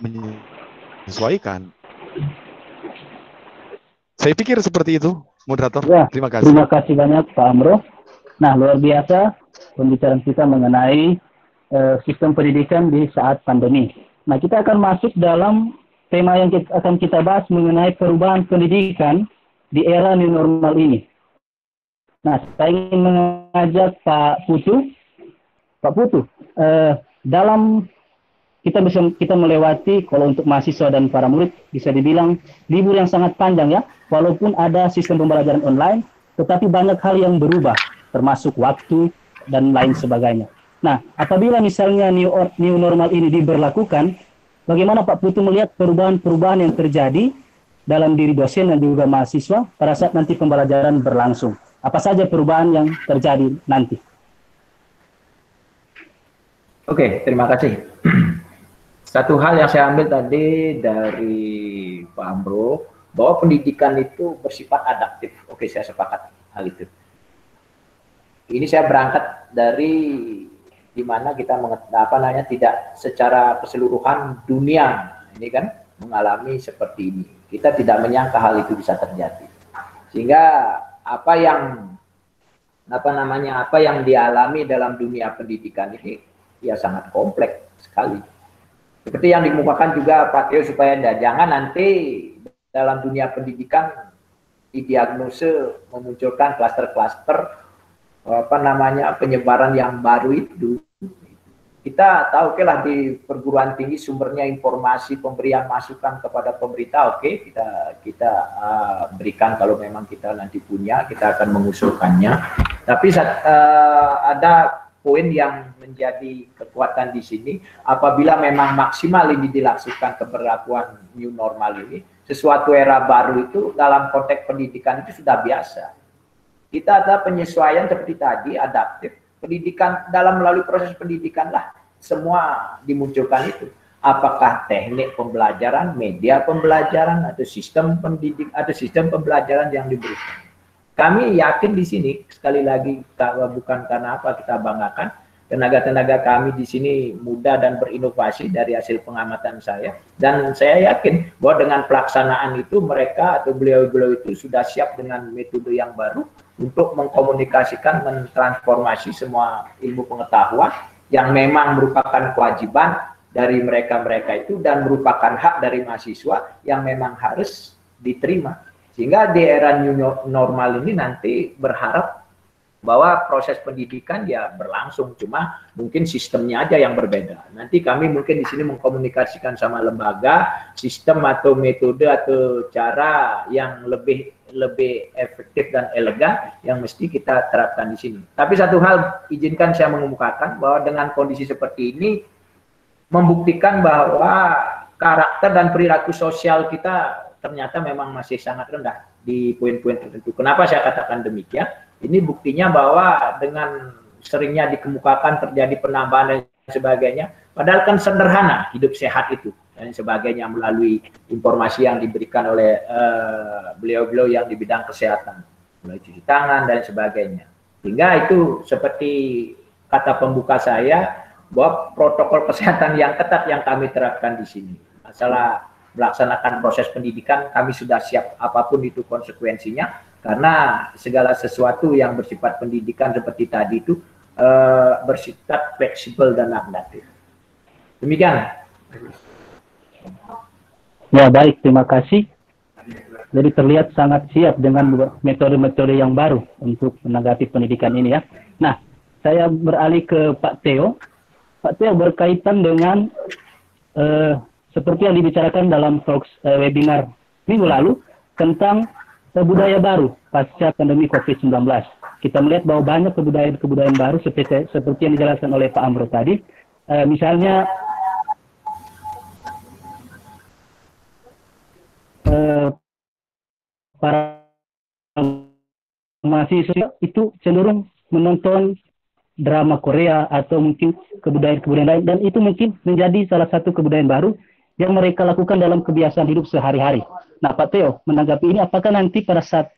menyesuaikan. Saya pikir seperti itu, moderator. Ya, terima kasih. Terima kasih banyak Pak Amro. Nah, luar biasa pembicaraan kita mengenai sistem pendidikan di saat pandemi. Nah, kita akan masuk dalam tema yang akan kita bahas mengenai perubahan pendidikan di era new normal ini. Nah, saya ingin mengajak Pak Putu, dalam kita melewati, kalau untuk mahasiswa dan para murid bisa dibilang libur yang sangat panjang ya, walaupun ada sistem pembelajaran online, tetapi banyak hal yang berubah, termasuk waktu dan lain sebagainya. Nah, apabila misalnya new normal ini diberlakukan, bagaimana Pak Putu melihat perubahan-perubahan yang terjadi dalam diri dosen dan juga mahasiswa pada saat nanti pembelajaran berlangsung? Apa saja perubahan yang terjadi nanti? Oke, terima kasih. Satu hal yang saya ambil tadi dari Pak Ambro, bahwa pendidikan itu bersifat adaptif. Oke, saya sepakat hal itu. Ini saya berangkat dari di mana kita tidak secara keseluruhan dunia ini kan mengalami seperti ini. Kita tidak menyangka hal itu bisa terjadi. Sehingga apa yang dialami dalam dunia pendidikan ini ya sangat kompleks sekali. Seperti yang dikemukakan juga Pak Teo, supaya jangan nanti dalam dunia pendidikan didiagnose memunculkan klaster-klaster penyebaran yang baru itu. Kita tahu lah di perguruan tinggi sumbernya informasi, pemberian masukan kepada pemerintah, kita berikan kalau memang kita nanti punya, kita akan mengusulkannya. Tapi ada poin yang menjadi kekuatan di sini, apabila memang maksimal ini dilaksanakan keberlakuan new normal ini, sesuatu era baru itu dalam konteks pendidikan itu sudah biasa. Kita ada penyesuaian seperti tadi, adaptif. Pendidikan, dalam melalui proses pendidikan lah semua dimunculkan itu. Apakah teknik pembelajaran, media pembelajaran, atau sistem pendidik, atau sistem pembelajaran yang diberikan. Kami yakin di sini, sekali lagi, bukan karena apa kita banggakan, tenaga-tenaga kami di sini muda dan berinovasi dari hasil pengamatan saya. Dan saya yakin bahwa dengan pelaksanaan itu mereka atau beliau-beliau itu sudah siap dengan metode yang baru untuk mengkomunikasikan, mentransformasi semua ilmu pengetahuan yang memang merupakan kewajiban dari mereka-mereka itu dan merupakan hak dari mahasiswa yang memang harus diterima. Sehingga di era new normal ini nanti berharap bahwa proses pendidikan ya berlangsung, cuma mungkin sistemnya aja yang berbeda. Nanti kami mungkin di sini mengkomunikasikan sama lembaga, sistem atau metode atau cara yang lebih efektif dan elegan yang mesti kita terapkan di sini. Tapi satu hal, izinkan saya mengemukakan bahwa dengan kondisi seperti ini membuktikan bahwa karakter dan perilaku sosial kita ternyata memang masih sangat rendah di poin-poin tertentu. Kenapa saya katakan demikian? Ini buktinya bahwa dengan seringnya dikemukakan terjadi penambahan dan sebagainya, padahal kan sederhana hidup sehat itu dan sebagainya melalui informasi yang diberikan oleh beliau-beliau yang di bidang kesehatan, mulai cuci tangan dan sebagainya. Sehingga itu seperti kata pembuka saya, bahwa protokol kesehatan yang ketat yang kami terapkan di sini. Masalah melaksanakan proses pendidikan, kami sudah siap apapun itu konsekuensinya, karena segala sesuatu yang bersifat pendidikan seperti tadi itu bersifat fleksibel dan adaptif. Demikian. Ya, baik, terima kasih. Jadi terlihat sangat siap dengan metode-metode yang baru untuk menanggapi pendidikan ini ya. Nah, saya beralih ke Pak Teo. Pak Teo, berkaitan dengan seperti yang dibicarakan dalam webinar minggu lalu tentang budaya baru pasca pandemi COVID-19. Kita melihat bahwa banyak kebudayaan baru seperti yang dijelaskan oleh Pak Ambro tadi. Misalnya para mahasiswa itu cenderung menonton drama Korea atau mungkin kebudayaan lain, dan itu mungkin menjadi salah satu kebudayaan baru yang mereka lakukan dalam kebiasaan hidup sehari-hari. Nah, Pak Teo, menanggapi ini, apakah nanti pada saat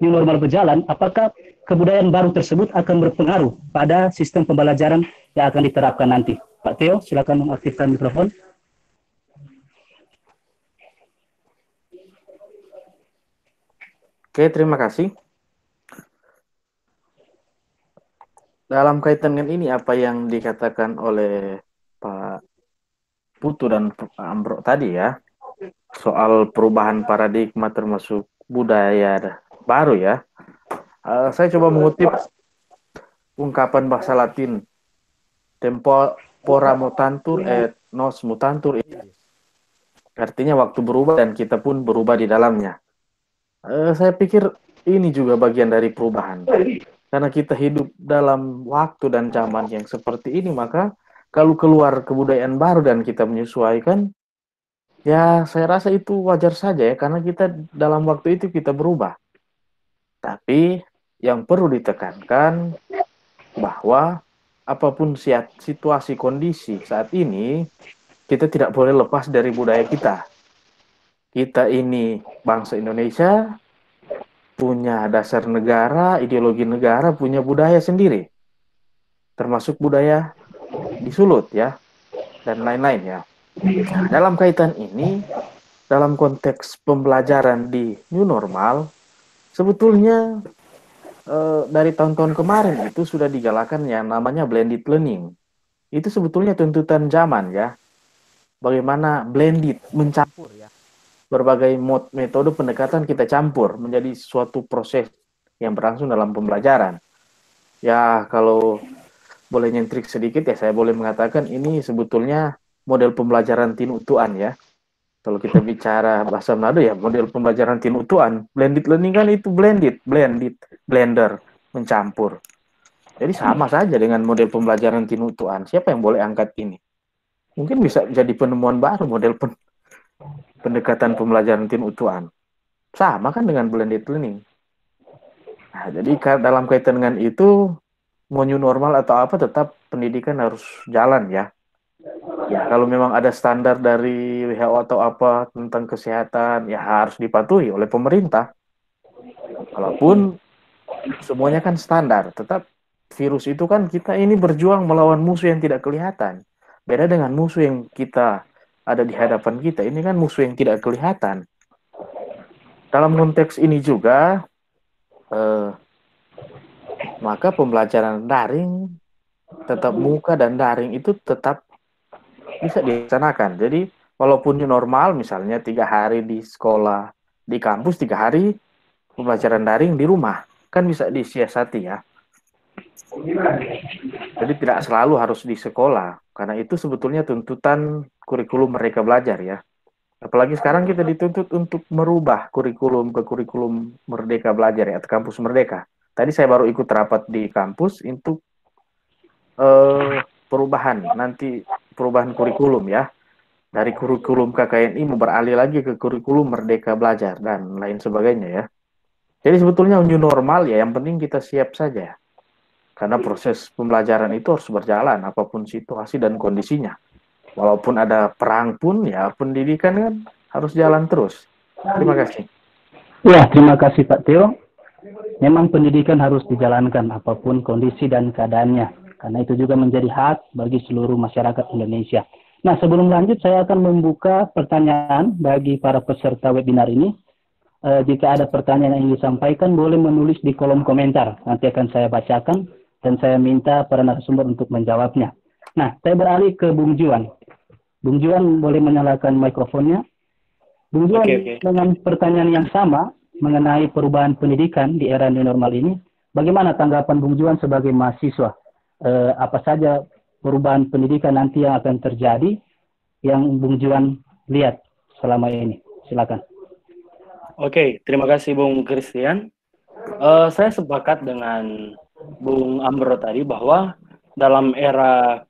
new normal berjalan, apakah kebudayaan baru tersebut akan berpengaruh pada sistem pembelajaran yang akan diterapkan nanti? Pak Teo, silakan mengaktifkan mikrofon. Oke, terima kasih. Dalam kaitan dengan ini, apa yang dikatakan oleh Pak Putu dan Pak Ambro tadi ya, soal perubahan paradigma termasuk budaya baru ya. Saya coba mengutip ungkapan bahasa Latin, tempora mutantur et nos mutantur. Artinya waktu berubah dan kita pun berubah di dalamnya. Saya pikir ini juga bagian dari perubahan. Karena kita hidup dalam waktu dan zaman yang seperti ini, maka kalau keluar kebudayaan baru dan kita menyesuaikan, ya saya rasa itu wajar saja ya, karena kita dalam waktu itu kita berubah. Tapi yang perlu ditekankan bahwa apapun situasi kondisi saat ini, kita tidak boleh lepas dari budaya kita. Kita ini bangsa Indonesia, punya dasar negara, ideologi negara, punya budaya sendiri. Termasuk budaya di Sulut ya, dan lain-lain ya. Nah, dalam kaitan ini, dalam konteks pembelajaran di new normal, sebetulnya dari tahun-tahun kemarin itu sudah digalakan yang namanya blended learning. Itu sebetulnya tuntutan zaman ya. Bagaimana blended, mencampur ya. Berbagai metode pendekatan kita campur menjadi suatu proses yang berlangsung dalam pembelajaran. Ya, kalau boleh nyentrik sedikit ya, saya boleh mengatakan ini sebetulnya model pembelajaran tinutuan ya. Kalau kita bicara bahasa Manado ya, model pembelajaran tinutuan. Blended learning kan itu blender, mencampur. Jadi sama saja dengan model pembelajaran tinutuan. Siapa yang boleh angkat ini? Mungkin bisa jadi penemuan baru model pendekatan pembelajaran tinutuan. Sama kan dengan blended learning. Nah, jadi dalam kaitan dengan itu, mau new normal atau apa, tetap pendidikan harus jalan ya. Ya, kalau memang ada standar dari WHO atau apa tentang kesehatan, ya harus dipatuhi oleh pemerintah. Walaupun semuanya kan standar, tetap virus itu kan kita ini berjuang melawan musuh yang tidak kelihatan. Beda dengan musuh yang kita ada di hadapan kita, ini kan musuh yang tidak kelihatan. Dalam konteks ini juga, maka pembelajaran daring, tetap muka dan daring itu tetap bisa dilaksanakan. Jadi walaupun normal, misalnya 3 hari di sekolah, di kampus 3 hari pembelajaran daring di rumah, kan bisa disiasati ya. Jadi tidak selalu harus di sekolah, karena itu sebetulnya tuntutan kurikulum Merdeka Belajar ya. Apalagi sekarang kita dituntut untuk merubah kurikulum ke kurikulum Merdeka Belajar ya, atau kampus Merdeka. Tadi saya baru ikut rapat di kampus untuk perubahan kurikulum ya. Dari kurikulum KKNI beralih lagi ke kurikulum Merdeka Belajar dan lain sebagainya ya. Jadi sebetulnya new normal ya, yang penting kita siap saja. Karena proses pembelajaran itu harus berjalan apapun situasi dan kondisinya. Walaupun ada perang pun ya pendidikan kan harus jalan terus. Terima kasih. Ya, terima kasih Pak Theo. Memang pendidikan harus dijalankan apapun kondisi dan keadaannya. Karena itu juga menjadi hak bagi seluruh masyarakat Indonesia. Nah, sebelum lanjut saya akan membuka pertanyaan bagi para peserta webinar ini. Jika ada pertanyaan yang ingin disampaikan, boleh menulis di kolom komentar. Nanti akan saya bacakan dan saya minta para narasumber untuk menjawabnya. Nah, saya beralih ke Bung Juan. Bung Juan boleh menyalakan mikrofonnya. Bung Juan, dengan pertanyaan yang sama mengenai perubahan pendidikan di era new normal ini, bagaimana tanggapan Bung Juan sebagai mahasiswa? Apa saja perubahan pendidikan nanti yang akan terjadi yang Bung Juan lihat selama ini? Silakan. Oke, terima kasih Bung Christian. Saya sepakat dengan Bung Ambro tadi bahwa dalam era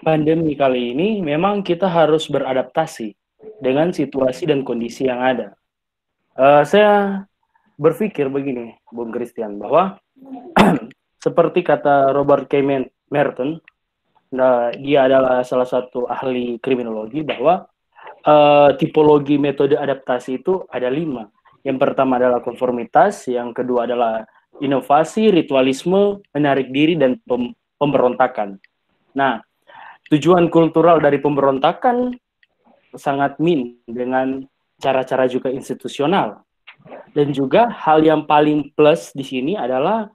pandemi kali ini memang kita harus beradaptasi dengan situasi dan kondisi yang ada. Saya berpikir begini, Bung Christian, bahwa seperti kata Robert K. Merton, dia adalah salah satu ahli kriminologi, bahwa tipologi metode adaptasi itu ada 5. Yang pertama adalah konformitas, yang kedua adalah inovasi, ritualisme, menarik diri, dan pemberontakan. Nah, tujuan kultural dari pemberontakan sangat dengan cara-cara juga institusional. Dan juga hal yang paling plus di sini adalah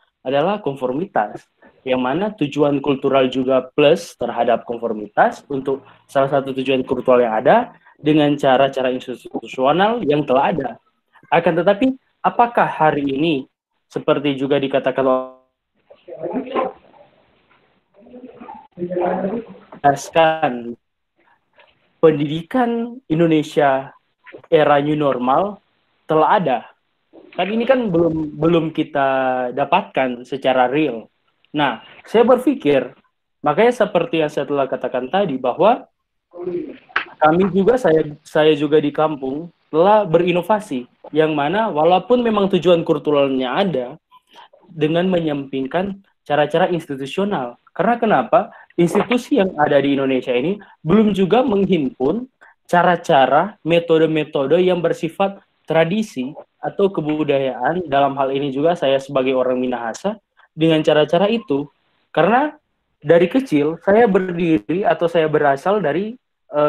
konformitas, yang mana tujuan kultural juga plus terhadap konformitas untuk salah satu tujuan kultural yang ada dengan cara-cara institusional yang telah ada. Akan tetapi apakah hari ini seperti juga dikatakan pendidikan Indonesia era new normal telah ada. Kan ini kan belum kita dapatkan secara real. Nah, saya berpikir, makanya seperti yang saya telah katakan tadi, bahwa kami juga, saya juga di kampung telah berinovasi, yang mana walaupun memang tujuan kulturalnya ada, dengan menyampingkan cara-cara institusional. Karena kenapa? Institusi yang ada di Indonesia ini belum juga menghimpun cara-cara, metode-metode yang bersifat tradisi atau kebudayaan. Dalam hal ini juga saya sebagai orang Minahasa dengan cara-cara itu. Karena dari kecil saya berdiri atau saya berasal dari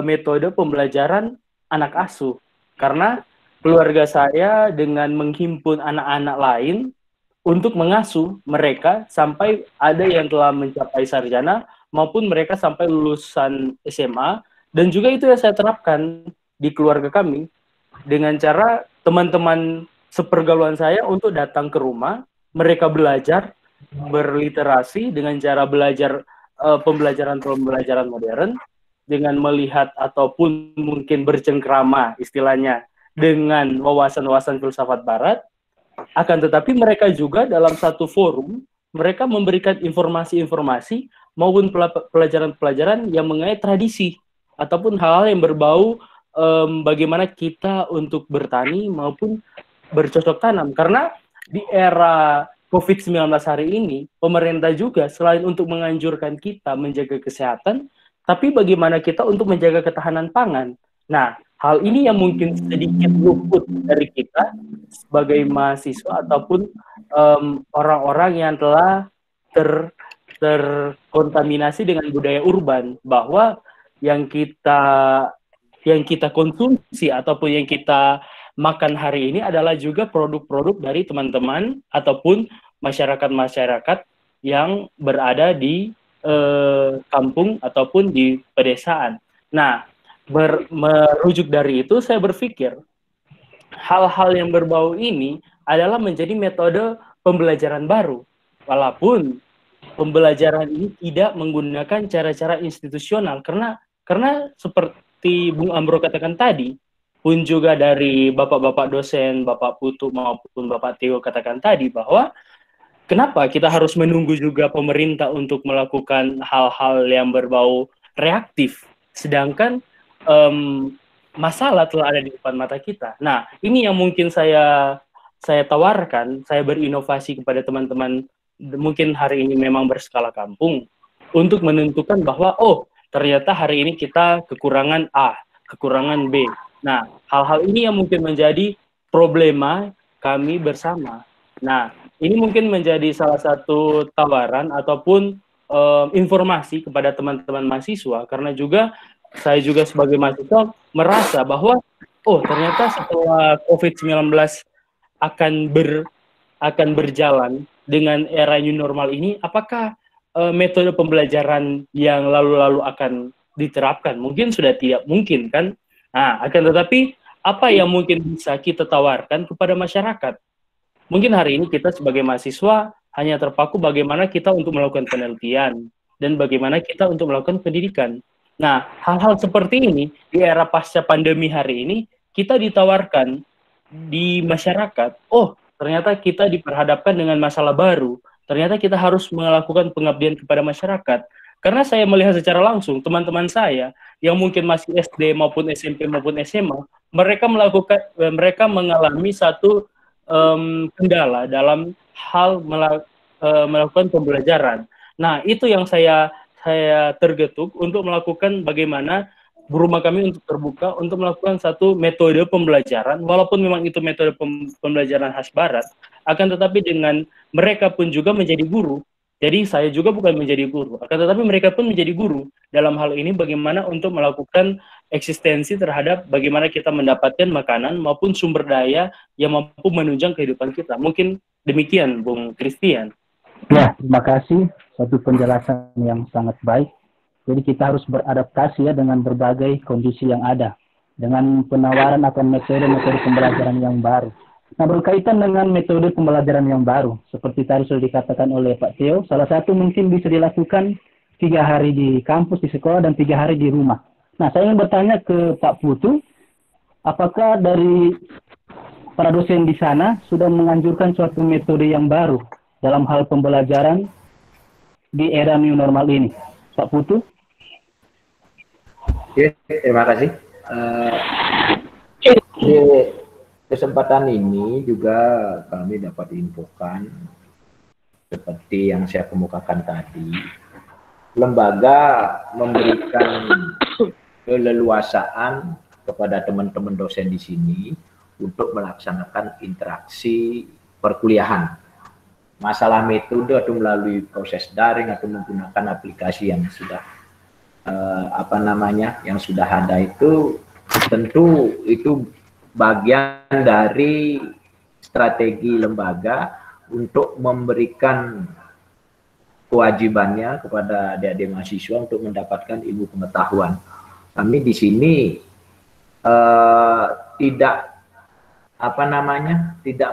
metode pembelajaran anak asuh. Karena keluarga saya dengan menghimpun anak-anak lain untuk mengasuh mereka sampai ada yang telah mencapai sarjana maupun mereka sampai lulusan SMA, dan juga itu yang saya terapkan di keluarga kami dengan cara teman-teman sepergaulan saya untuk datang ke rumah, mereka belajar berliterasi dengan cara belajar pembelajaran modern dengan melihat ataupun mungkin bercengkrama istilahnya dengan wawasan-wawasan filsafat barat. Akan tetapi mereka juga dalam satu forum, mereka memberikan informasi-informasi maupun pelajaran-pelajaran yang mengenai tradisi ataupun hal-hal yang berbau bagaimana kita untuk bertani maupun bercocok tanam. Karena di era COVID-19 hari ini, pemerintah juga selain untuk menganjurkan kita menjaga kesehatan, tapi bagaimana kita untuk menjaga ketahanan pangan. Nah, hal ini yang mungkin sedikit luput dari kita sebagai mahasiswa ataupun orang-orang yang telah terkontaminasi dengan budaya urban, bahwa yang kita konsumsi ataupun yang kita makan hari ini adalah juga produk-produk dari teman-teman ataupun masyarakat-masyarakat yang berada di kampung ataupun di pedesaan. Nah, merujuk dari itu, saya berpikir hal-hal yang berbau ini adalah menjadi metode pembelajaran baru. Walaupun pembelajaran ini tidak menggunakan cara-cara institusional, karena seperti Bung Ambro katakan tadi, pun juga dari bapak-bapak dosen, Bapak Putu maupun Bapak Teo katakan tadi, bahwa kenapa kita harus menunggu juga pemerintah untuk melakukan hal-hal yang berbau reaktif, sedangkan masalah telah ada di depan mata kita. Nah, ini yang mungkin saya tawarkan, saya berinovasi kepada teman-teman mungkin hari ini memang berskala kampung untuk menentukan bahwa ternyata hari ini kita kekurangan A, kekurangan B. Nah, hal-hal ini yang mungkin menjadi problema kami bersama. Nah, ini mungkin menjadi salah satu tawaran ataupun informasi kepada teman-teman mahasiswa, karena juga saya juga sebagai mahasiswa merasa bahwa ternyata setelah COVID-19 akan berjalan dengan era new normal ini, apakah metode pembelajaran yang lalu-lalu akan diterapkan? Mungkin sudah tidak mungkin kan? Nah, akan tetapi apa yang mungkin bisa kita tawarkan kepada masyarakat? Mungkin hari ini kita sebagai mahasiswa hanya terpaku bagaimana kita untuk melakukan penelitian dan bagaimana kita untuk melakukan pendidikan. Nah, hal-hal seperti ini di era pasca pandemi hari ini kita ditawarkan di masyarakat. Ternyata kita diperhadapkan dengan masalah baru. Ternyata kita harus melakukan pengabdian kepada masyarakat. Karena saya melihat secara langsung teman-teman saya yang mungkin masih SD maupun SMP maupun SMA, mereka mengalami satu kendala dalam hal melakukan pembelajaran. Nah, itu yang saya tergetuk untuk melakukan bagaimana rumah kami untuk terbuka untuk melakukan satu metode pembelajaran, walaupun memang itu metode pembelajaran khas barat, akan tetapi dengan mereka pun juga menjadi guru. Jadi saya juga bukan menjadi guru, akan tetapi mereka pun menjadi guru dalam hal ini bagaimana untuk melakukan eksistensi terhadap bagaimana kita mendapatkan makanan maupun sumber daya yang mampu menunjang kehidupan kita. Mungkin demikian, Bung Christian. Ya, terima kasih. Satu penjelasan yang sangat baik. Jadi kita harus beradaptasi ya dengan berbagai kondisi yang ada. Dengan penawaran atau metode-metode pembelajaran yang baru. Nah, berkaitan dengan metode pembelajaran yang baru, seperti tadi sudah dikatakan oleh Pak Theo, salah satu mungkin bisa dilakukan 3 hari di kampus, di sekolah, dan 3 hari di rumah. Nah, saya ingin bertanya ke Pak Putu, apakah dari para dosen di sana sudah menganjurkan suatu metode yang baru dalam hal pembelajaran di era new normal ini? Pak Putu? Ya, terima kasih. Di kesempatan ini juga kami dapat infokan seperti yang saya kemukakan tadi, lembaga memberikan keleluasaan kepada teman-teman dosen di sini untuk melaksanakan interaksi perkuliahan. Masalah metode atau melalui proses daring atau menggunakan aplikasi yang sudah yang sudah ada itu tentu itu bagian dari strategi lembaga untuk memberikan kewajibannya kepada adik-adik mahasiswa untuk mendapatkan ilmu pengetahuan. Kami di sini tidak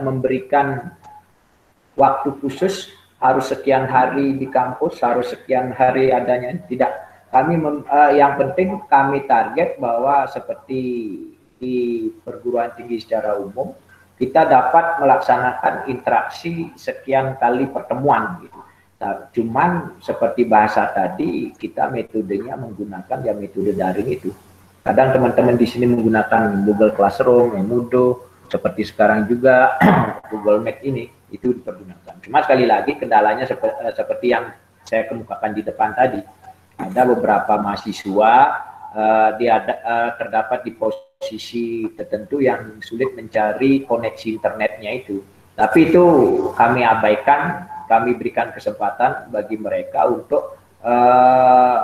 memberikan waktu khusus harus sekian hari di kampus, harus sekian hari adanya, tidak. Kami yang penting kami target bahwa seperti di perguruan tinggi secara umum kita dapat melaksanakan interaksi sekian kali pertemuan gitu. Nah, cuman seperti bahasa tadi kita metodenya menggunakan ya metode daring itu. Kadang teman-teman di sini menggunakan Google Classroom, Moodle, seperti sekarang juga Google Meet ini itu dipergunakan. Cuma sekali lagi kendalanya seperti yang saya kemukakan di depan tadi. Ada beberapa mahasiswa terdapat di posisi tertentu yang sulit mencari koneksi internetnya itu. Tapi itu kami abaikan, kami berikan kesempatan bagi mereka untuk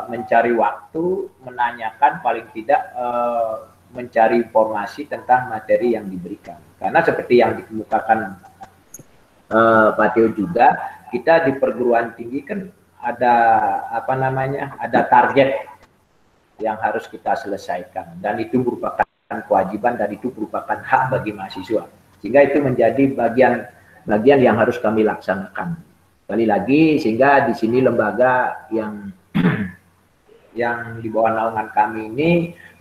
mencari waktu, menanyakan paling tidak mencari informasi tentang materi yang diberikan. Karena seperti yang dikemukakan Pak Theo juga, kita di perguruan tinggi kan ada target yang harus kita selesaikan, dan itu merupakan kewajiban dan itu merupakan hak bagi mahasiswa, sehingga itu menjadi bagian yang harus kami laksanakan. Sekali lagi, sehingga di sini lembaga yang di bawah naungan kami ini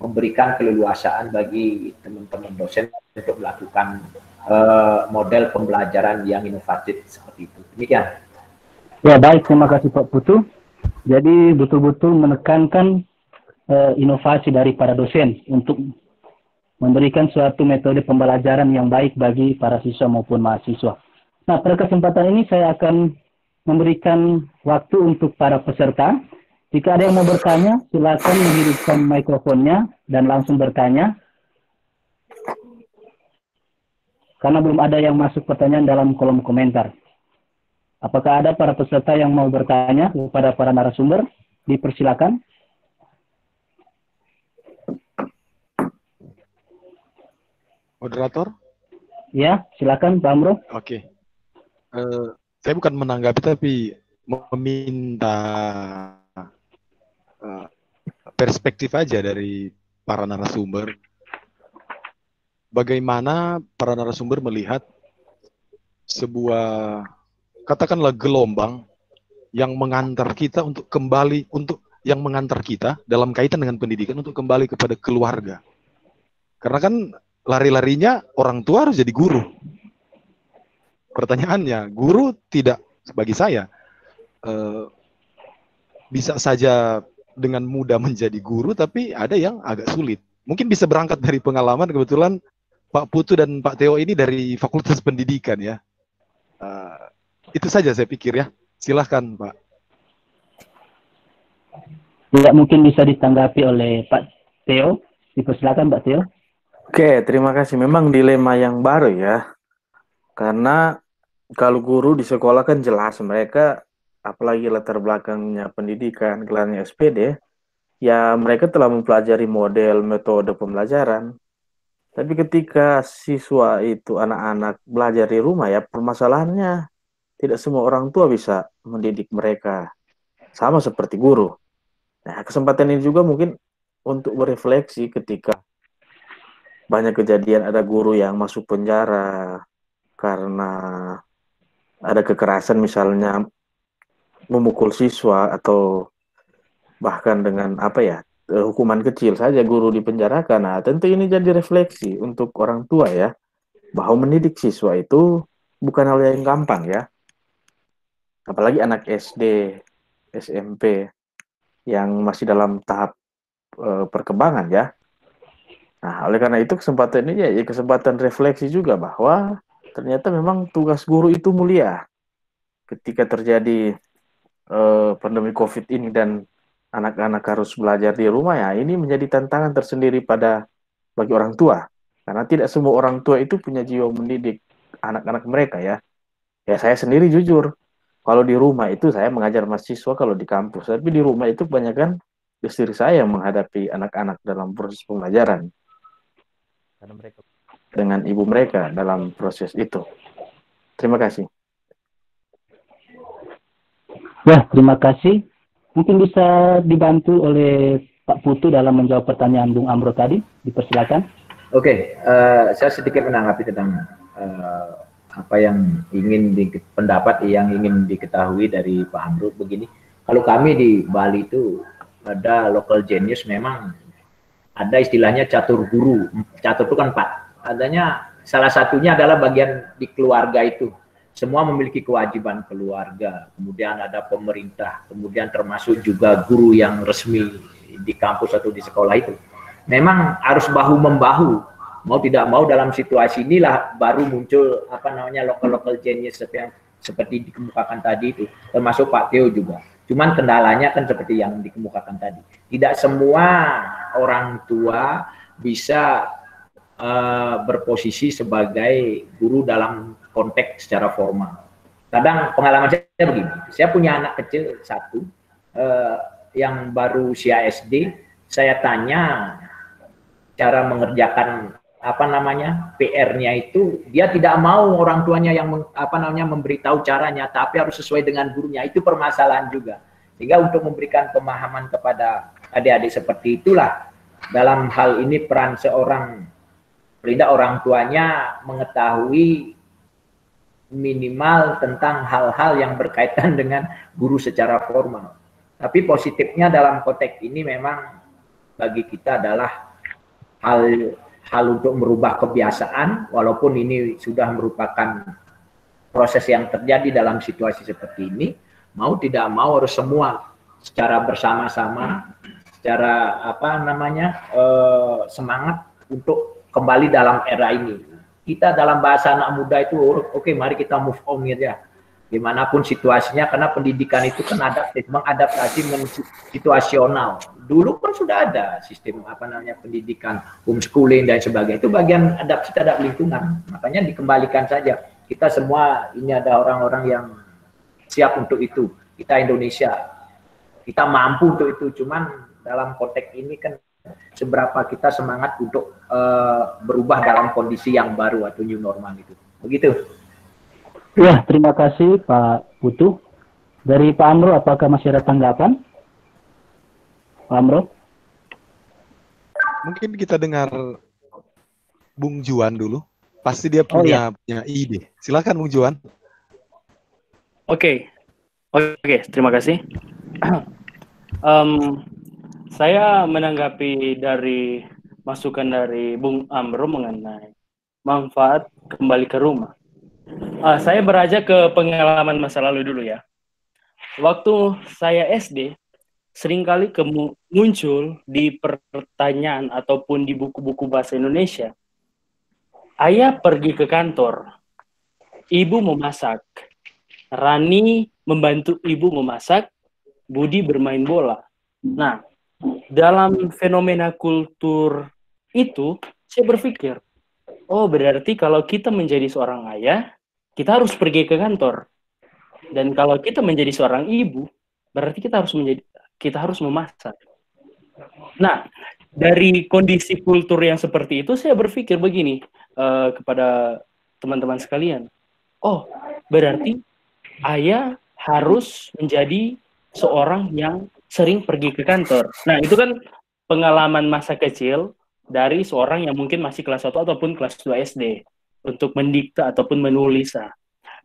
memberikan keleluasaan bagi teman-teman dosen untuk melakukan model pembelajaran yang inovatif seperti itu. Demikian. Ya, baik, terima kasih Pak Putu. Jadi betul-betul menekankan inovasi dari para dosen untuk memberikan suatu metode pembelajaran yang baik bagi para siswa maupun mahasiswa. Nah, pada kesempatan ini saya akan memberikan waktu untuk para peserta. Jika ada yang mau bertanya, silakan menghidupkan mikrofonnya dan langsung bertanya. Karena belum ada yang masuk pertanyaan dalam kolom komentar. Apakah ada para peserta yang mau bertanya kepada para narasumber? Dipersilakan. Moderator? Ya, silakan Pak Amro. Oke. Saya bukan menanggapi tapi meminta perspektif aja dari para narasumber. Bagaimana para narasumber melihat sebuah, katakanlah gelombang yang mengantar kita untuk kembali, yang mengantar kita dalam kaitan dengan pendidikan untuk kembali kepada keluarga. Karena kan lari-larinya orang tua harus jadi guru. Pertanyaannya, guru tidak, bagi saya, bisa saja dengan mudah menjadi guru, tapi ada yang agak sulit. Mungkin bisa berangkat dari pengalaman, kebetulan Pak Putu dan Pak Theo ini dari Fakultas Pendidikan ya. Itu saja saya pikir ya. Silahkan Pak. Tidak mungkin bisa ditanggapi oleh Pak Theo. Dipersilakan Pak Theo. Oke, terima kasih. Memang dilema yang baru ya. Karena kalau guru di sekolah kan jelas mereka, apalagi latar belakangnya pendidikan, gelarnya SPD, ya mereka telah mempelajari model metode pembelajaran. Tapi ketika siswa itu anak-anak belajar di rumah ya, permasalahannya tidak semua orang tua bisa mendidik mereka. Sama seperti guru. Nah, kesempatan ini juga mungkin untuk berefleksi ketika banyak kejadian ada guru yang masuk penjara, karena ada kekerasan misalnya memukul siswa atau bahkan dengan hukuman kecil saja guru dipenjarakan. Nah, tentu ini jadi refleksi untuk orang tua ya, bahwa mendidik siswa itu bukan hal yang gampang ya. Apalagi anak SD, SMP yang masih dalam tahap perkembangan ya. Nah, oleh karena itu kesempatan ini ya kesempatan refleksi juga bahwa ternyata memang tugas guru itu mulia. Ketika terjadi pandemi COVID ini dan anak-anak harus belajar di rumah ya, ini menjadi tantangan tersendiri bagi orang tua. Karena tidak semua orang tua itu punya jiwa mendidik anak-anak mereka ya. Ya saya sendiri jujur, kalau di rumah itu saya mengajar mahasiswa kalau di kampus, tapi di rumah itu kebanyakan istri saya yang menghadapi anak-anak dalam proses pembelajaran. Karena mereka dengan ibu mereka dalam proses itu. Terima kasih. Ya, terima kasih. Mungkin bisa dibantu oleh Pak Putu dalam menjawab pertanyaan Bung Amro tadi. Dipersilakan. Oke, saya sedikit menanggapi tentang apa yang pendapat yang ingin diketahui dari Pak Amro begini. Kalau kami di Bali itu ada local genius, memang ada istilahnya catur guru. Catur itu kan 4. Adanya salah satunya adalah bagian di keluarga itu. Semua memiliki kewajiban keluarga. Kemudian ada pemerintah. Kemudian termasuk juga guru yang resmi di kampus atau di sekolah itu. Memang harus bahu-membahu. Mau tidak mau dalam situasi inilah baru muncul local genius seperti dikemukakan tadi itu. Termasuk Pak Theo juga. Cuman kendalanya kan seperti yang dikemukakan tadi. Tidak semua orang tua bisa berposisi sebagai guru dalam konteks secara formal. Kadang pengalaman saya begini, saya punya anak kecil satu yang baru usia SD, saya tanya cara mengerjakan PR-nya itu, dia tidak mau orang tuanya yang memberitahu caranya, tapi harus sesuai dengan gurunya. Itu permasalahan juga. Sehingga untuk memberikan pemahaman kepada adik-adik seperti itulah, dalam hal ini peran seorang paling orang tuanya mengetahui minimal tentang hal-hal yang berkaitan dengan guru secara formal. Tapi positifnya dalam konteks ini memang bagi kita adalah hal untuk merubah kebiasaan, walaupun ini sudah merupakan proses yang terjadi dalam situasi seperti ini, mau tidak mau harus semua secara bersama-sama, secara semangat untuk kembali dalam era ini. Kita dalam bahasa anak muda itu, oke, mari kita move on ya. Dimanapun situasinya, karena pendidikan itu kan mengadaptasi situasional. Dulu kan sudah ada sistem pendidikan homeschooling dan sebagainya, itu bagian adaptasi terhadap lingkungan. Makanya dikembalikan saja. Kita semua ini ada orang-orang yang siap untuk itu. Kita Indonesia, kita mampu untuk itu. Cuman dalam konteks ini kan seberapa kita semangat untuk berubah dalam kondisi yang baru atau new normal itu. Begitu. Ya, terima kasih Pak Putu. Dari Pak Amro, apakah masih ada tanggapan? Pak Amro? Mungkin kita dengar Bung Juan dulu. Pasti dia punya ide. Silakan Bung Juan. Oke, terima kasih. Saya menanggapi dari masukan dari Bung Amro mengenai manfaat kembali ke rumah. Saya beranjak ke pengalaman masa lalu dulu ya. Waktu saya SD, seringkali muncul di pertanyaan ataupun di buku-buku bahasa Indonesia. Ayah pergi ke kantor, ibu memasak, Rani membantu ibu memasak, Budi bermain bola. Nah, dalam fenomena kultur itu, saya berpikir, oh berarti kalau kita menjadi seorang ayah, kita harus pergi ke kantor. Dan kalau kita menjadi seorang ibu, berarti kita harus memasak. Nah, dari kondisi kultur yang seperti itu, saya berpikir begini kepada teman-teman sekalian. Oh, berarti ayah harus menjadi seorang yang sering pergi ke kantor. Nah, itu kan pengalaman masa kecil dari seorang yang mungkin masih kelas 1 ataupun kelas 2 SD. untuk mendikta ataupun menulis.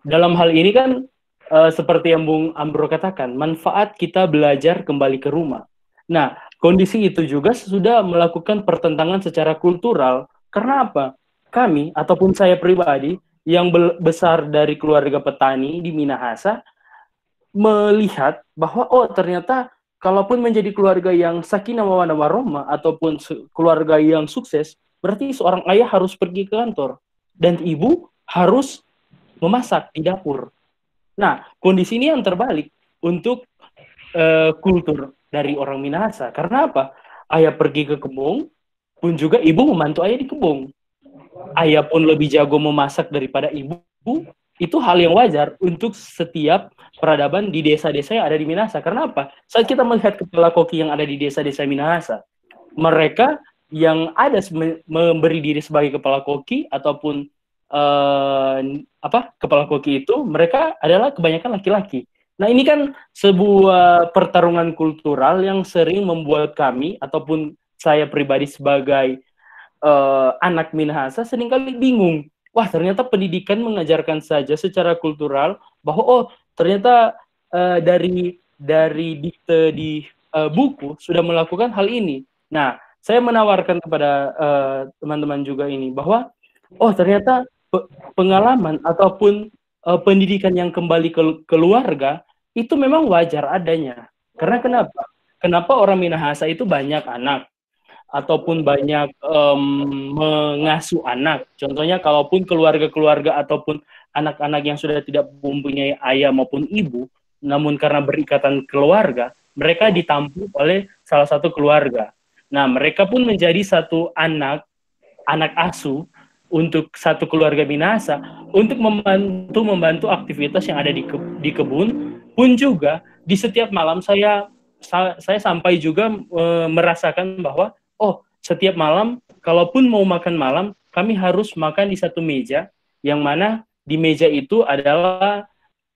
Dalam hal ini kan seperti yang Bung Ambro katakan, manfaat kita belajar kembali ke rumah. Nah, kondisi itu juga sudah melakukan pertentangan secara kultural. Karena apa? Kami, ataupun saya pribadi, yang besar dari keluarga petani di Minahasa, melihat bahwa, oh ternyata, kalaupun menjadi keluarga yang sakinah mawaddah warahmah, ataupun keluarga yang sukses, berarti seorang ayah harus pergi ke kantor. Dan ibu harus memasak di dapur. Nah, kondisi ini yang terbalik untuk kultur dari orang Minahasa. Karena apa? Ayah pergi ke kebun, pun juga ibu membantu ayah di kebun. Ayah pun lebih jago memasak daripada ibu, itu hal yang wajar untuk setiap peradaban di desa-desa yang ada di Minahasa. Karena apa? Saat kita melihat kepala koki yang ada di desa-desa Minahasa, mereka yang ada memberi diri sebagai kepala koki ataupun kepala koki itu, mereka adalah kebanyakan laki-laki. Nah, ini kan sebuah pertarungan kultural yang sering membuat kami ataupun saya pribadi sebagai anak Minahasa seringkali bingung. Wah, ternyata pendidikan mengajarkan saja secara kultural bahwa oh, ternyata dari dikte di buku sudah melakukan hal ini. Nah, saya menawarkan kepada teman-teman juga ini bahwa oh, ternyata pengalaman ataupun pendidikan yang kembali ke keluarga itu memang wajar adanya. Karena kenapa? Kenapa orang Minahasa itu banyak anak ataupun banyak mengasuh anak. Contohnya kalaupun keluarga-keluarga ataupun anak-anak yang sudah tidak mempunyai ayah maupun ibu, namun karena berikatan keluarga, mereka ditampung oleh salah satu keluarga. Nah, mereka pun menjadi satu anak asuh untuk satu keluarga Minahasa untuk membantu aktivitas yang ada di kebun. Pun juga di setiap malam saya sampai juga merasakan bahwa oh, setiap malam kalaupun mau makan malam kami harus makan di satu meja, yang mana di meja itu adalah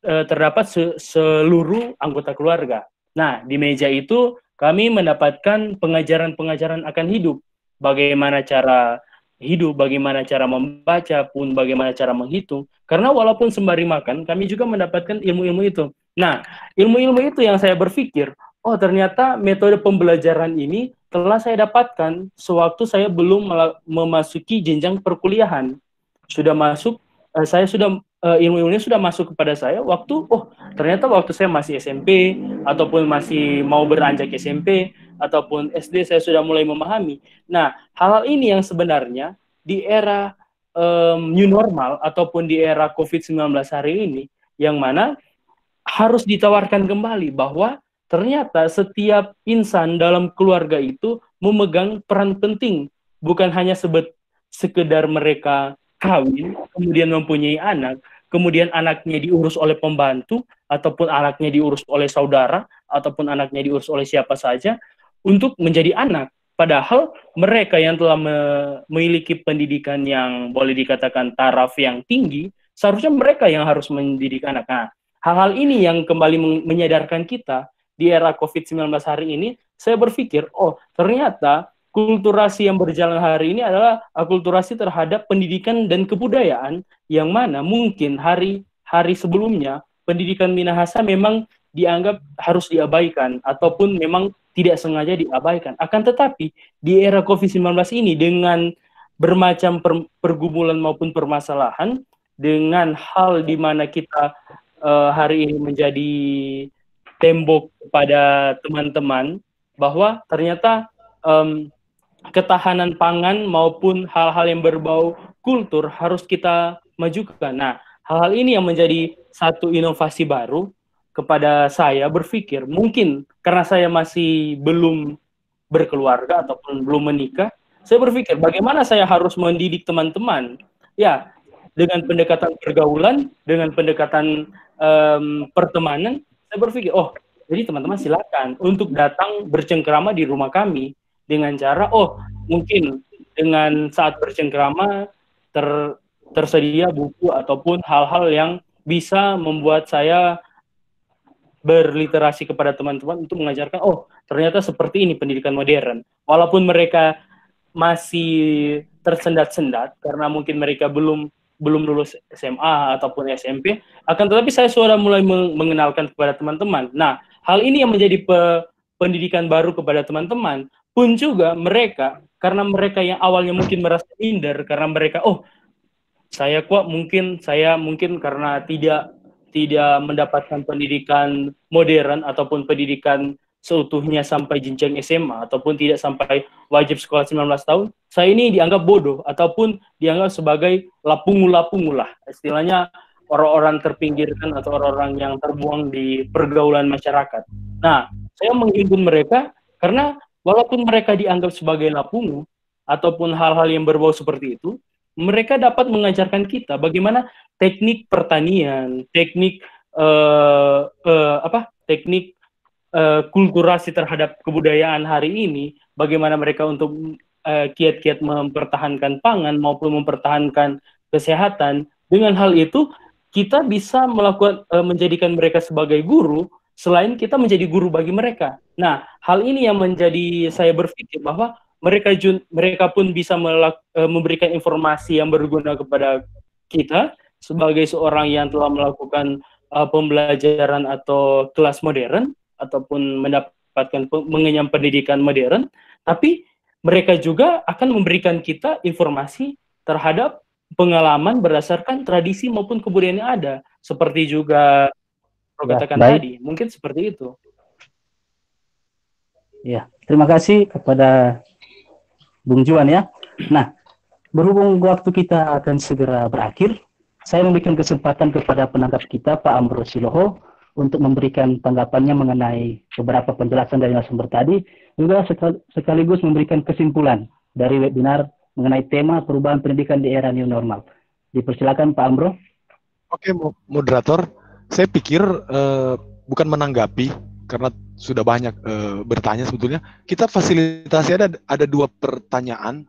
terdapat seluruh anggota keluarga. Nah, di meja itu kami mendapatkan pengajaran-pengajaran akan hidup, bagaimana cara hidup, bagaimana cara membaca, pun bagaimana cara menghitung. Karena walaupun sembari makan, kami juga mendapatkan ilmu-ilmu itu. Nah, ilmu-ilmu itu yang saya berpikir, oh ternyata metode pembelajaran ini telah saya dapatkan sewaktu saya belum memasuki jenjang perkuliahan. Sudah masuk, saya sudah ilmu-ilmunya sudah masuk kepada saya waktu, oh ternyata waktu saya masih SMP, ataupun masih mau beranjak SMP, ataupun SD saya sudah mulai memahami. Nah, hal-hal ini yang sebenarnya di era new normal ataupun di era COVID-19 hari ini, yang mana harus ditawarkan kembali bahwa ternyata setiap insan dalam keluarga itu memegang peran penting, bukan hanya sekedar mereka kawin, kemudian mempunyai anak, kemudian anaknya diurus oleh pembantu, ataupun anaknya diurus oleh saudara, ataupun anaknya diurus oleh siapa saja, untuk menjadi anak. Padahal mereka yang telah memiliki pendidikan yang boleh dikatakan taraf yang tinggi, seharusnya mereka yang harus mendidik anak. Nah, hal-hal ini yang kembali menyadarkan kita di era COVID-19 hari ini, saya berpikir, oh ternyata kulturasi yang berjalan hari ini adalah akulturasi terhadap pendidikan dan kebudayaan, yang mana mungkin hari-hari sebelumnya pendidikan Minahasa memang dianggap harus diabaikan ataupun memang tidak sengaja diabaikan. Akan tetapi di era COVID-19 ini dengan bermacam pergumulan maupun permasalahan, dengan hal di mana kita hari ini menjadi tembok pada teman-teman bahwa ternyata ketahanan pangan maupun hal-hal yang berbau kultur harus kita majukan. Nah, hal-hal ini yang menjadi satu inovasi baru kepada saya berpikir, mungkin karena saya masih belum berkeluarga ataupun belum menikah, saya berpikir bagaimana saya harus mendidik teman-teman. Ya, dengan pendekatan pergaulan, dengan pendekatan pertemanan, saya berpikir, oh, jadi teman-teman silakan untuk datang bercengkrama di rumah kami dengan cara, oh, mungkin dengan saat bercengkrama tersedia buku ataupun hal-hal yang bisa membuat saya berliterasi kepada teman-teman untuk mengajarkan, oh, ternyata seperti ini pendidikan modern. Walaupun mereka masih tersendat-sendat karena mungkin mereka belum belum lulus SMA ataupun SMP, akan tetapi saya sudah mulai mengenalkan kepada teman-teman. Nah, hal ini yang menjadi pendidikan baru kepada teman-teman, pun juga mereka, karena mereka yang awalnya mungkin merasa minder, karena mereka, saya mungkin karena tidak mendapatkan pendidikan modern ataupun pendidikan seutuhnya sampai jenjang SMA ataupun tidak sampai wajib sekolah 19 tahun, saya ini dianggap bodoh ataupun dianggap sebagai lapungu-lapungu lah. Istilahnya orang-orang terpinggirkan atau orang-orang yang terbuang di pergaulan masyarakat. Nah, saya menghimpun mereka karena walaupun mereka dianggap sebagai lapungu ataupun hal-hal yang berbau seperti itu, mereka dapat mengajarkan kita bagaimana teknik pertanian, teknik teknik kulturasi terhadap kebudayaan hari ini, bagaimana mereka untuk kiat-kiat mempertahankan pangan maupun mempertahankan kesehatan. Dengan hal itu, kita bisa melakukan menjadikan mereka sebagai guru, selain kita menjadi guru bagi mereka. Nah, hal ini yang menjadi saya berpikir bahwa mereka pun bisa memberikan informasi yang berguna kepada kita sebagai seorang yang telah melakukan pembelajaran atau kelas modern ataupun mendapatkan mengenyam pendidikan modern, tapi mereka juga akan memberikan kita informasi terhadap pengalaman berdasarkan tradisi maupun kebudayaan yang ada, seperti juga katakan tadi, mungkin seperti itu. Ya, terima kasih kepada Bung Juan ya. Nah, berhubung waktu kita akan segera berakhir, saya memberikan kesempatan kepada penangkap kita, Pak Ambros Siloho, untuk memberikan tanggapannya mengenai beberapa penjelasan dari narasumber tadi, juga sekaligus memberikan kesimpulan dari webinar mengenai tema perubahan pendidikan di era new normal. Dipersilakan Pak Ambro. Oke, moderator, saya pikir bukan menanggapi, karena sudah banyak bertanya sebetulnya. Kita fasilitasi ada 2 pertanyaan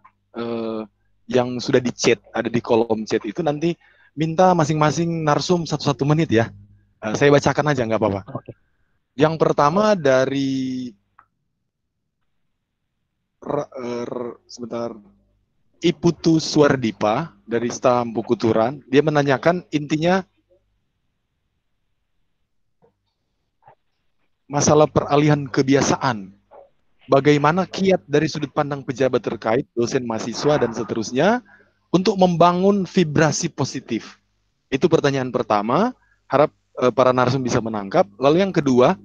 yang sudah di chat, ada di kolom chat itu, nanti minta masing-masing narsum 1 menit ya. Saya bacakan aja, nggak apa-apa. Oke. Yang pertama dari sebentar, Iputu Suardipa dari Stampu Kuturan. Dia menanyakan intinya masalah peralihan kebiasaan. Bagaimana kiat dari sudut pandang pejabat terkait, dosen, mahasiswa, dan seterusnya untuk membangun vibrasi positif. Itu pertanyaan pertama. Harap para narsum bisa menangkap. Lalu yang kedua,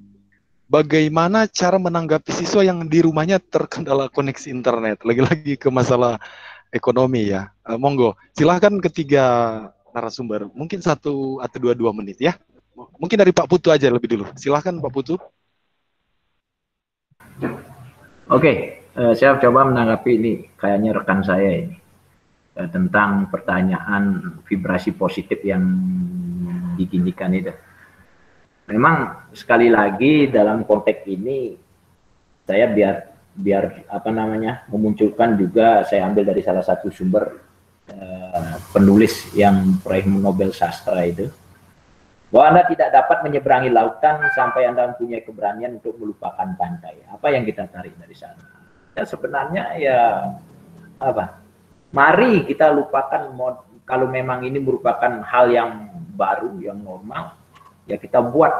bagaimana cara menanggapi siswa yang di rumahnya terkendala koneksi internet? Lagi-lagi ke masalah ekonomi ya. Monggo, silahkan ketiga narasumber. Mungkin 1 atau 2 menit ya. Mungkin dari Pak Putu aja lebih dulu. Silahkan Pak Putu. Oke, saya coba menanggapi ini. Kayaknya rekan saya ini. Tentang pertanyaan vibrasi positif yang ditinggikan itu. Memang sekali lagi dalam konteks ini saya biar memunculkan juga, saya ambil dari salah satu sumber penulis yang peraih Nobel sastra itu, bahwa Anda tidak dapat menyeberangi lautan sampai Anda mempunyai keberanian untuk melupakan pantai. Apa yang kita tarik dari sana? Ya sebenarnya ya mari kita lupakan kalau memang ini merupakan hal yang baru, yang normal, ya kita buat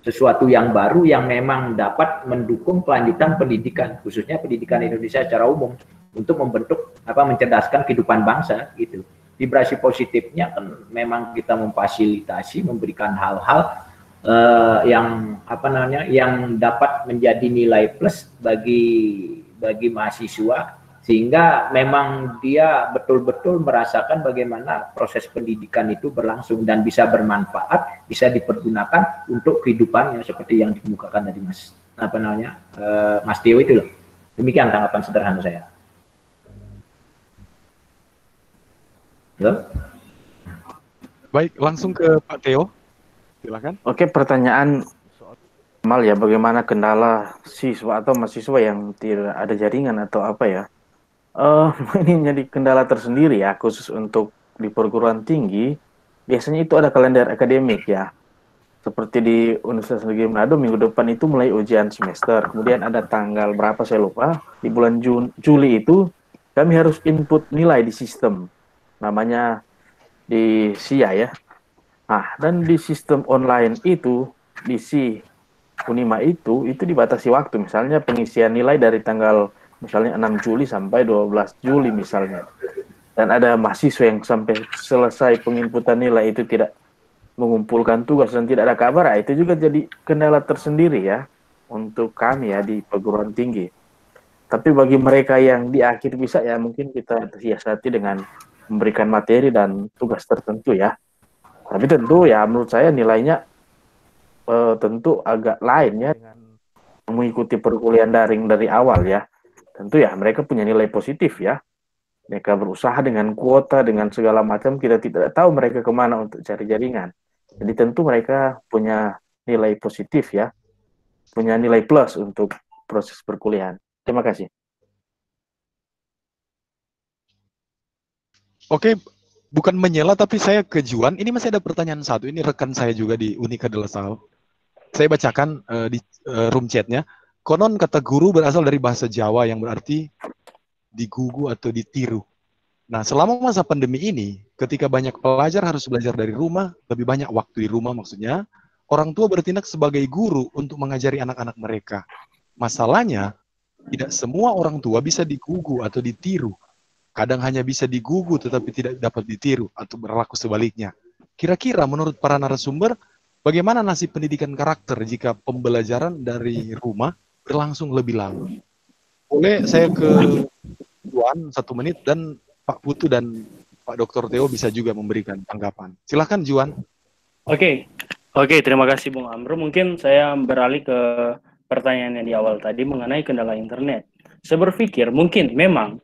sesuatu yang baru yang memang dapat mendukung kelanjutan pendidikan, khususnya pendidikan Indonesia secara umum, untuk membentuk mencerdaskan kehidupan bangsa gitu. Vibrasi positifnya kan memang kita memfasilitasi, memberikan hal-hal yang dapat menjadi nilai plus bagi mahasiswa, sehingga memang dia betul-betul merasakan bagaimana proses pendidikan itu berlangsung dan bisa bermanfaat, bisa dipergunakan untuk kehidupannya seperti yang dikemukakan tadi Mas Tio itu loh. Demikian tanggapan sederhana saya. Halo? Baik, langsung ke Pak Theo. Silakan. Oke, pertanyaan soal ya, bagaimana kendala siswa atau mahasiswa yang tidak ada jaringan atau apa ya? Ini menjadi kendala tersendiri ya, khusus untuk di perguruan tinggi. Biasanya itu ada kalender akademik ya. Seperti di Universitas Negeri Manado, minggu depan itu mulai ujian semester. Kemudian ada tanggal berapa saya lupa, di bulan Juli itu kami harus input nilai di sistem. Namanya di SIA ya. Nah, dan di sistem online itu, di Unima itu dibatasi waktu. Misalnya pengisian nilai dari tanggal misalnya 6 Juli sampai 12 Juli misalnya. Dan ada mahasiswa yang sampai selesai penginputan nilai itu tidak mengumpulkan tugas dan tidak ada kabar, itu juga jadi kendala tersendiri ya untuk kami ya di perguruan tinggi. Tapi bagi mereka yang di akhir bisa ya mungkin kita siasati dengan memberikan materi dan tugas tertentu ya. Tapi tentu ya menurut saya nilainya tentu agak lain ya dengan mengikuti perkuliahan daring dari awal ya. Tentu ya mereka punya nilai positif ya. Mereka berusaha dengan kuota, dengan segala macam, kita tidak tahu mereka kemana untuk cari jaringan. Jadi tentu mereka punya nilai positif ya, punya nilai plus untuk proses perkuliahan. Terima kasih. Oke, bukan menyela tapi saya ke Juan. Ini masih ada pertanyaan satu. Ini rekan saya juga di Unika de La Salle. Saya bacakan di room chatnya. Konon kata guru berasal dari bahasa Jawa yang berarti digugu atau ditiru. Nah, selama masa pandemi ini, ketika banyak pelajar harus belajar dari rumah, lebih banyak waktu di rumah maksudnya, orang tua bertindak sebagai guru untuk mengajari anak-anak mereka. Masalahnya, tidak semua orang tua bisa digugu atau ditiru. Kadang hanya bisa digugu tetapi tidak dapat ditiru atau berlaku sebaliknya. Kira-kira menurut para narasumber, bagaimana nasib pendidikan karakter jika pembelajaran dari rumah berlangsung lebih lama? Boleh saya ke Juan 1 menit dan Pak Putu dan Pak Dr. Theo bisa juga memberikan tanggapan. Silakan Juan. Oke, terima kasih Bung Amro. Mungkin saya beralih ke pertanyaan yang di awal tadi mengenai kendala internet. Saya berpikir mungkin memang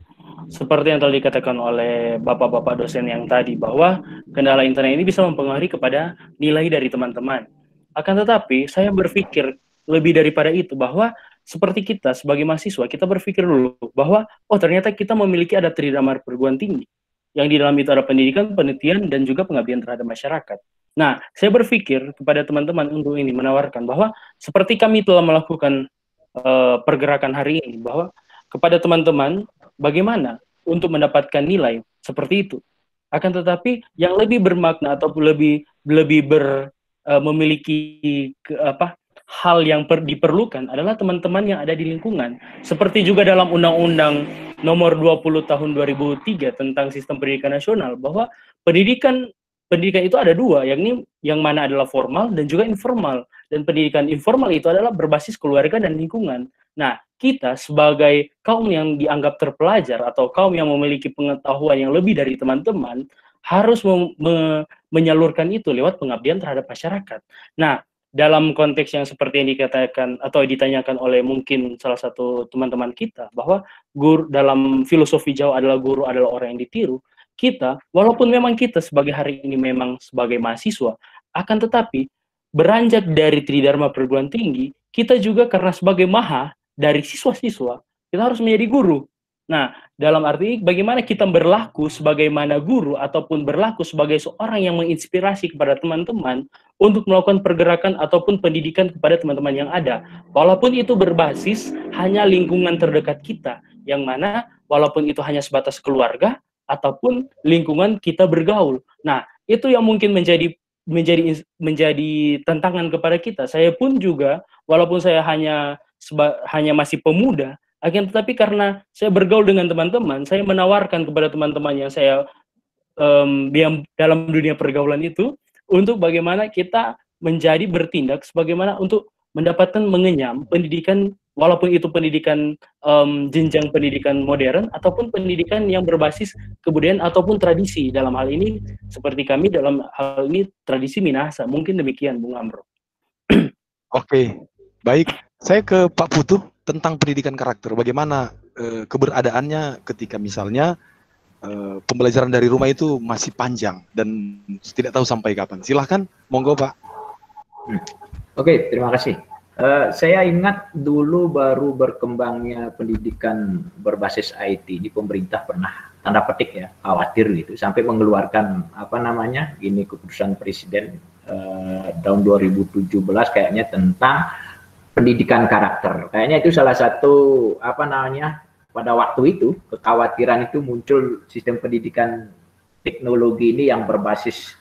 seperti yang telah dikatakan oleh bapak-bapak dosen yang tadi bahwa kendala internet ini bisa mempengaruhi kepada nilai dari teman-teman. Akan tetapi saya berpikir lebih daripada itu bahwa seperti kita sebagai mahasiswa, kita berpikir dulu bahwa ternyata kita memiliki ada tridharma perguruan tinggi yang di dalam itu ada pendidikan, penelitian, dan juga pengabdian terhadap masyarakat. Nah, saya berpikir kepada teman-teman untuk ini menawarkan bahwa seperti kami telah melakukan pergerakan hari ini, bahwa kepada teman-teman bagaimana untuk mendapatkan nilai seperti itu. Akan tetapi yang lebih bermakna atau lebih memiliki hal yang diperlukan adalah teman-teman yang ada di lingkungan. Seperti juga dalam Undang-Undang Nomor 20 Tahun 2003 tentang Sistem Pendidikan Nasional, bahwa pendidikan itu ada dua, yakni yang mana adalah formal dan juga informal. Dan pendidikan informal itu adalah berbasis keluarga dan lingkungan. Nah, kita sebagai kaum yang dianggap terpelajar atau kaum yang memiliki pengetahuan yang lebih dari teman-teman harus menyalurkan itu lewat pengabdian terhadap masyarakat. Nah, dalam konteks yang seperti yang dikatakan atau ditanyakan oleh mungkin salah satu teman-teman kita, bahwa guru dalam filosofi Jawa adalah guru adalah orang yang ditiru, kita, walaupun memang kita sebagai hari ini memang sebagai mahasiswa, akan tetapi beranjak dari tridharma perguruan tinggi, kita juga karena sebagai maha dari siswa-siswa, kita harus menjadi guru. Nah, dalam arti bagaimana kita berlaku sebagaimana guru ataupun berlaku sebagai seorang yang menginspirasi kepada teman-teman untuk melakukan pergerakan ataupun pendidikan kepada teman-teman yang ada. Walaupun itu berbasis hanya lingkungan terdekat kita, yang mana walaupun itu hanya sebatas keluarga ataupun lingkungan kita bergaul. Nah, itu yang mungkin menjadi tantangan kepada kita. Saya pun juga, walaupun saya hanya masih pemuda, akan tetapi karena saya bergaul dengan teman-teman, saya menawarkan kepada teman-teman yang saya dalam dunia pergaulan itu, untuk bagaimana kita menjadi bertindak sebagaimana untuk mendapatkan mengenyam pendidikan, walaupun itu pendidikan jenjang pendidikan modern ataupun pendidikan yang berbasis kebudayaan ataupun tradisi. Dalam hal ini seperti kami dalam hal ini tradisi Minahasa. Mungkin demikian Bung Amro. Oke, baik. Saya ke Pak Putu tentang pendidikan karakter. Bagaimana keberadaannya ketika misalnya pembelajaran dari rumah itu masih panjang dan tidak tahu sampai kapan. Silahkan, monggo Pak. Oke, terima kasih. Saya ingat dulu baru berkembangnya pendidikan berbasis IT di pemerintah pernah tanda petik ya khawatir gitu sampai mengeluarkan ini keputusan presiden tahun 2017 kayaknya tentang pendidikan karakter. Kayaknya itu salah satu pada waktu itu kekhawatiran itu muncul sistem pendidikan teknologi ini yang berbasis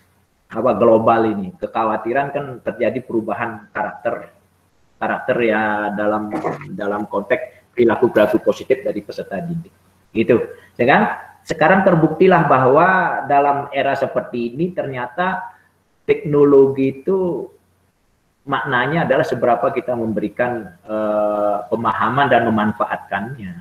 global ini. Kekhawatiran kan terjadi perubahan karakter ya dalam konteks perilaku positif dari peserta didik. Gitu. Sekarang terbuktilah bahwa dalam era seperti ini ternyata teknologi itu maknanya adalah seberapa kita memberikan pemahaman dan memanfaatkannya.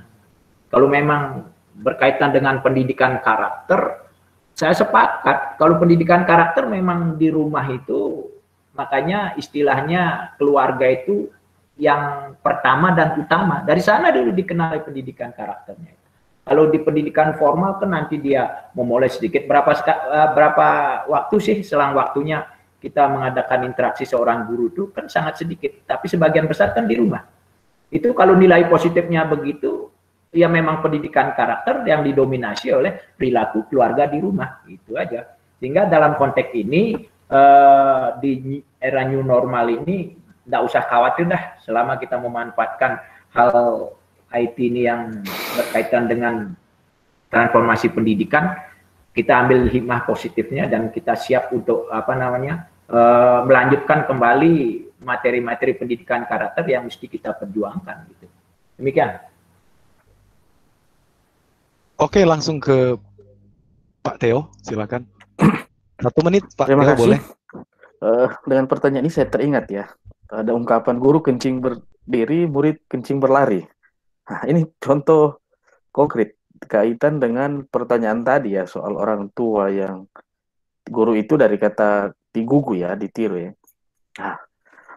Kalau memang berkaitan dengan pendidikan karakter, saya sepakat. Kalau pendidikan karakter memang di rumah itu, makanya istilahnya keluarga itu yang pertama dan utama. Dari sana dulu dikenali pendidikan karakternya. Kalau di pendidikan formal kan nanti dia memulai sedikit. Berapa waktu sih selang waktunya kita mengadakan interaksi seorang guru itu kan sangat sedikit. Tapi sebagian besar kan di rumah. Itu kalau nilai positifnya begitu, ya memang pendidikan karakter yang didominasi oleh perilaku keluarga di rumah. Itu aja. Sehingga dalam konteks ini, di era new normal ini, tidak usah khawatir dah selama kita memanfaatkan hal IT ini yang berkaitan dengan transformasi pendidikan, kita ambil hikmah positifnya dan kita siap untuk melanjutkan kembali materi-materi pendidikan karakter yang mesti kita perjuangkan. Gitu. Demikian. Oke, langsung ke Pak Theo, silakan. 1 menit, Pak Terima Theo, kasih. boleh. Dengan pertanyaan ini saya teringat ya, ada ungkapan guru kencing berdiri, murid kencing berlari. Nah, ini contoh konkret kaitan dengan pertanyaan tadi ya, soal orang tua yang guru itu dari kata digugu ya, ditiru ya. Nah,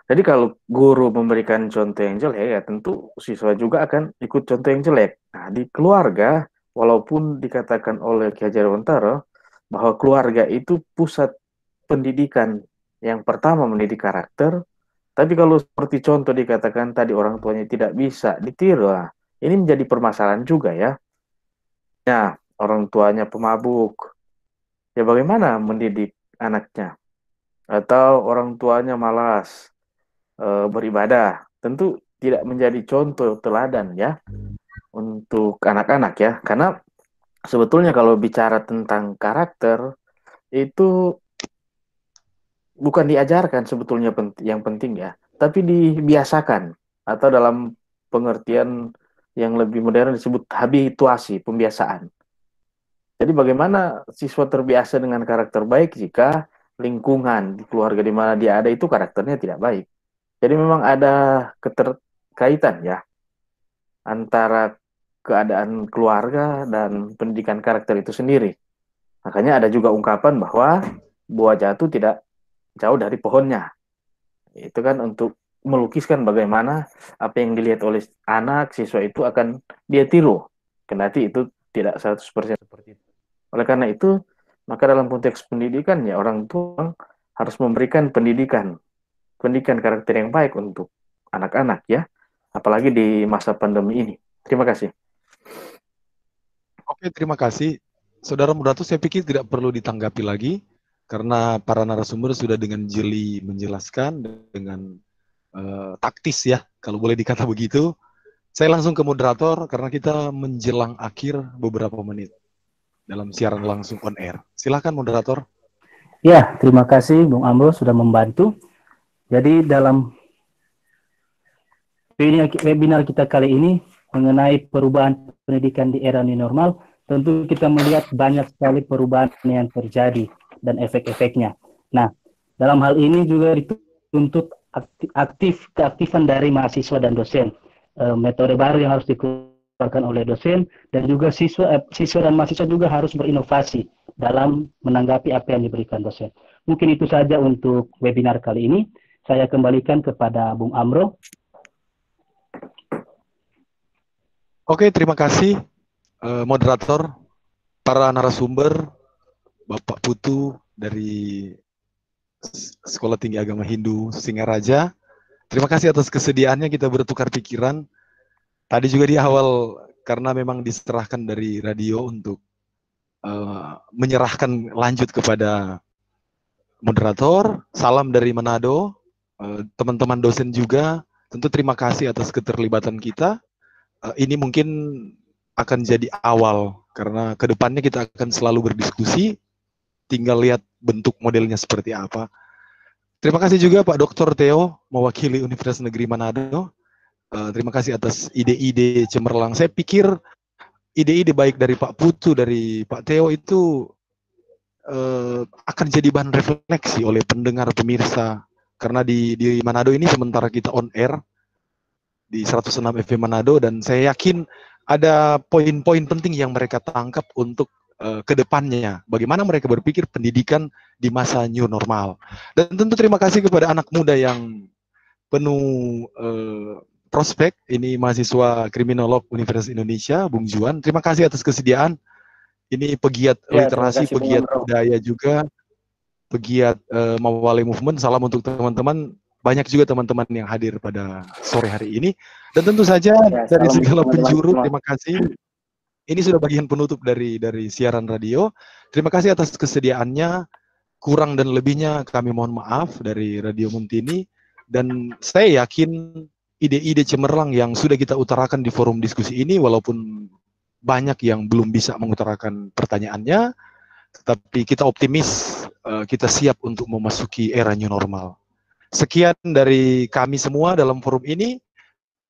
jadi kalau guru memberikan contoh yang jelek ya tentu siswa juga akan ikut contoh yang jelek. Nah, di keluarga, walaupun dikatakan oleh Ki Hajar Dewantara bahwa keluarga itu pusat pendidikan yang pertama mendidik karakter, tapi kalau seperti contoh dikatakan tadi orang tuanya tidak bisa ditiru, ini menjadi permasalahan juga ya. Ya, orang tuanya pemabuk, ya bagaimana mendidik anaknya? Atau orang tuanya malas beribadah, tentu tidak menjadi contoh teladan ya untuk anak-anak ya. Karena sebetulnya kalau bicara tentang karakter itu bukan diajarkan sebetulnya yang penting ya, tapi dibiasakan atau dalam pengertian yang lebih modern disebut habituasi, pembiasaan. Jadi bagaimana siswa terbiasa dengan karakter baik jika lingkungan di keluarga di mana dia ada itu karakternya tidak baik. Jadi memang ada keterkaitan ya antara keadaan keluarga dan pendidikan karakter itu sendiri. Makanya ada juga ungkapan bahwa buah jatuh tidak jauh dari pohonnya. Itu kan untuk melukiskan bagaimana apa yang dilihat oleh anak, siswa itu akan dia tiru. Kendati itu tidak 100% seperti itu. Oleh karena itu, maka dalam konteks pendidikan ya orang tua harus memberikan pendidikan karakter yang baik untuk anak-anak ya. Apalagi di masa pandemi ini. Terima kasih. Oke, terima kasih. Saudara Moderator, saya pikir tidak perlu ditanggapi lagi, karena para narasumber sudah dengan jeli menjelaskan dengan taktis ya, kalau boleh dikata begitu. Saya langsung ke moderator, karena kita menjelang akhir beberapa menit dalam siaran langsung on air. Silakan moderator. Ya, terima kasih Bung Amro sudah membantu. Jadi dalam webinar kita kali ini mengenai perubahan pendidikan di era new normal, tentu kita melihat banyak sekali perubahan yang terjadi dan efek-efeknya. Nah, dalam hal ini juga dituntut keaktifan dari mahasiswa dan dosen. Metode baru yang harus dikeluarkan oleh dosen, dan juga siswa dan mahasiswa juga harus berinovasi dalam menanggapi apa yang diberikan dosen. Mungkin itu saja untuk webinar kali ini. Saya kembalikan kepada Bung Amro. Oke, terima kasih moderator, para narasumber, Bapak Putu dari Sekolah Tinggi Agama Hindu Singaraja. Terima kasih atas kesediaannya kita bertukar pikiran. Tadi juga di awal, karena memang diserahkan dari radio untuk menyerahkan lanjut kepada moderator. Salam dari Manado, teman-teman dosen juga. Tentu terima kasih atas keterlibatan kita. Ini mungkin akan jadi awal, karena kedepannya kita akan selalu berdiskusi tinggal lihat bentuk modelnya seperti apa. Terima kasih juga Pak Dr. Theo mewakili Universitas Negeri Manado. Terima kasih atas ide-ide cemerlang. Saya pikir ide-ide baik dari Pak Putu, dari Pak Theo itu akan jadi bahan refleksi oleh pendengar pemirsa. Karena di Manado ini sementara kita on air di 106 FM Manado, dan saya yakin ada poin-poin penting yang mereka tangkap untuk ke depannya, bagaimana mereka berpikir pendidikan di masa new normal. Dan tentu terima kasih kepada anak muda yang penuh prospek, ini mahasiswa kriminolog Universitas Indonesia, Bung Juan. Terima kasih atas kesediaan. Ini pegiat literasi, pegiat budaya juga, pegiat Mawali Movement. Salam untuk teman-teman. Banyak juga teman-teman yang hadir pada sore hari ini. Dan tentu saja dari segala penjuru, terima kasih. Ini sudah bagian penutup dari siaran radio. Terima kasih atas kesediaannya. Kurang dan lebihnya kami mohon maaf dari Radio Muntini. Dan saya yakin ide-ide cemerlang yang sudah kita utarakan di forum diskusi ini, walaupun banyak yang belum bisa mengutarakan pertanyaannya, tetapi kita optimis, kita siap untuk memasuki era new normal. Sekian dari kami semua dalam forum ini.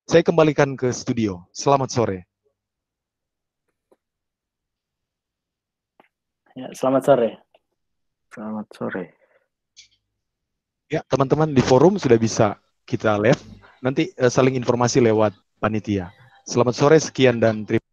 Saya kembalikan ke studio. Selamat sore. Ya, selamat sore. Selamat sore. Ya, teman-teman di forum sudah bisa kita live. Nanti saling informasi lewat panitia. Selamat sore, sekian dan terima kasih.